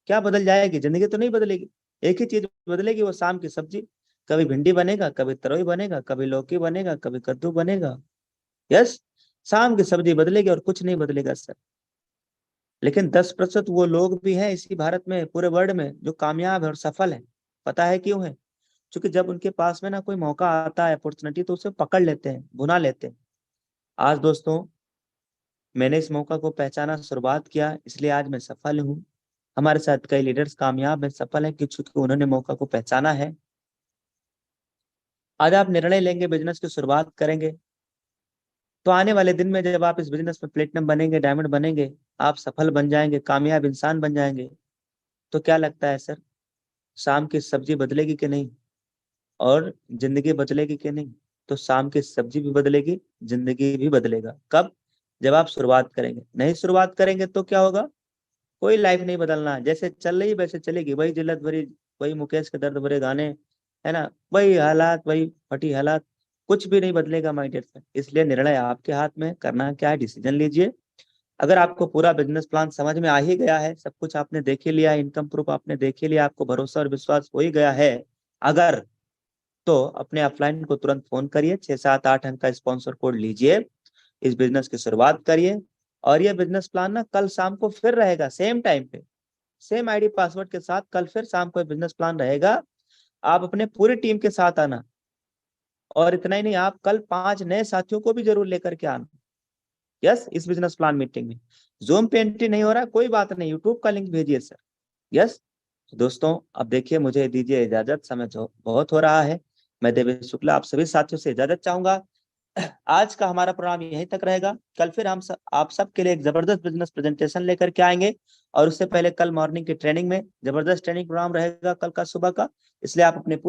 क्या बदल जाएगी? जिंदगी तो नहीं बदलेगी। एक ही चीज बदलेगी, वो शाम की सब्जी। कभी भिंडी बनेगा, कभी तरोई बनेगा, कभी लौकी बनेगा, कभी कद्दू बनेगा। यस, शाम की सब्जी बदलेगी और कुछ नहीं बदलेगा सर। लेकिन 10% वो लोग भी हैं इसी भारत में, पूरे वर्ल्ड में, जो कामयाब है और सफल है। पता है क्यों है? क्योंकि जब उनके पास में ना कोई मौका आता है, अपॉर्चुनिटी, तो उसे पकड़ लेते हैं, भुना लेते हैं। आज दोस्तों, मैंने इस मौका को पहचाना, शुरुआत किया, इसलिए आज मैं सफल हूँ। हमारे साथ कई लीडर्स कामयाब हैं, सफल हैं, क्योंकि उन्होंने मौका को पहचाना है। आज आप निर्णय लेंगे, बिजनेस की शुरुआत करेंगे, तो आने वाले दिन में जब आप इस बिजनेस में प्लेटिनम बनेंगे, डायमंड बनेंगे, आप सफल बन जाएंगे, कामयाब इंसान बन जाएंगे, तो क्या लगता है सर, शाम की सब्जी बदलेगी कि नहीं और जिंदगी बदलेगी कि नहीं? तो शाम की सब्जी भी बदलेगी, जिंदगी भी बदलेगा। कब? जब आप शुरुआत करेंगे। नहीं शुरुआत करेंगे तो क्या होगा? कोई लाइफ नहीं बदलना है, जैसे चल रही वैसे चलेगी, वही जिल्लत भरी, वही मुकेश के दर्द भरे गाने, है ना, वही हालात, वही फटी हालात, कुछ भी नहीं बदलेगा माय डियर फ्रेंड। इसलिए निर्णय आपके हाथ में, करना क्या है, डिसीजन लीजिए। अगर आपको पूरा बिजनेस प्लान समझ में आ ही गया है, सब कुछ आपने देख ही लिया, इनकम प्रूफ आपने देख ही लिया, आपको भरोसा और विश्वास हो ही गया है अगर, तो अपने अपलाइन को तुरंत फोन करिए, 678 अंक का स्पॉन्सर कोड लीजिए, इस बिजनेस की शुरुआत करिए। और ये बिजनेस प्लान ना कल शाम को फिर रहेगा, सेम टाइम पे, सेम आईडी पासवर्ड के साथ कल फिर शाम को बिजनेस प्लान रहेगा। आप अपने पूरी टीम के साथ आना, और इतना ही नहीं, आप कल 5 नए साथियों को भी जरूर लेकर के आना। यस, इस बिजनेस प्लान मीटिंग में जूम पे एंट्री नहीं हो रहा, कोई बात नहीं, यूट्यूब का लिंक भेजिए सर। यस दोस्तों, अब देखिए मुझे दीजिए इजाजत, समय बहुत हो रहा है। मैं देवेश शुक्ला आप सभी साथियों से इजाजत चाहूंगा। आज का हमारा प्रोग्राम यहीं तक रहेगा। कल फिर हम आप सबके लिए एक जबरदस्त बिजनेस प्रेजेंटेशन लेकर के आएंगे, और उससे पहले कल मॉर्निंग की ट्रेनिंग में जबरदस्त ट्रेनिंग प्रोग्राम रहेगा कल का सुबह का, इसलिए आप अपने पूरे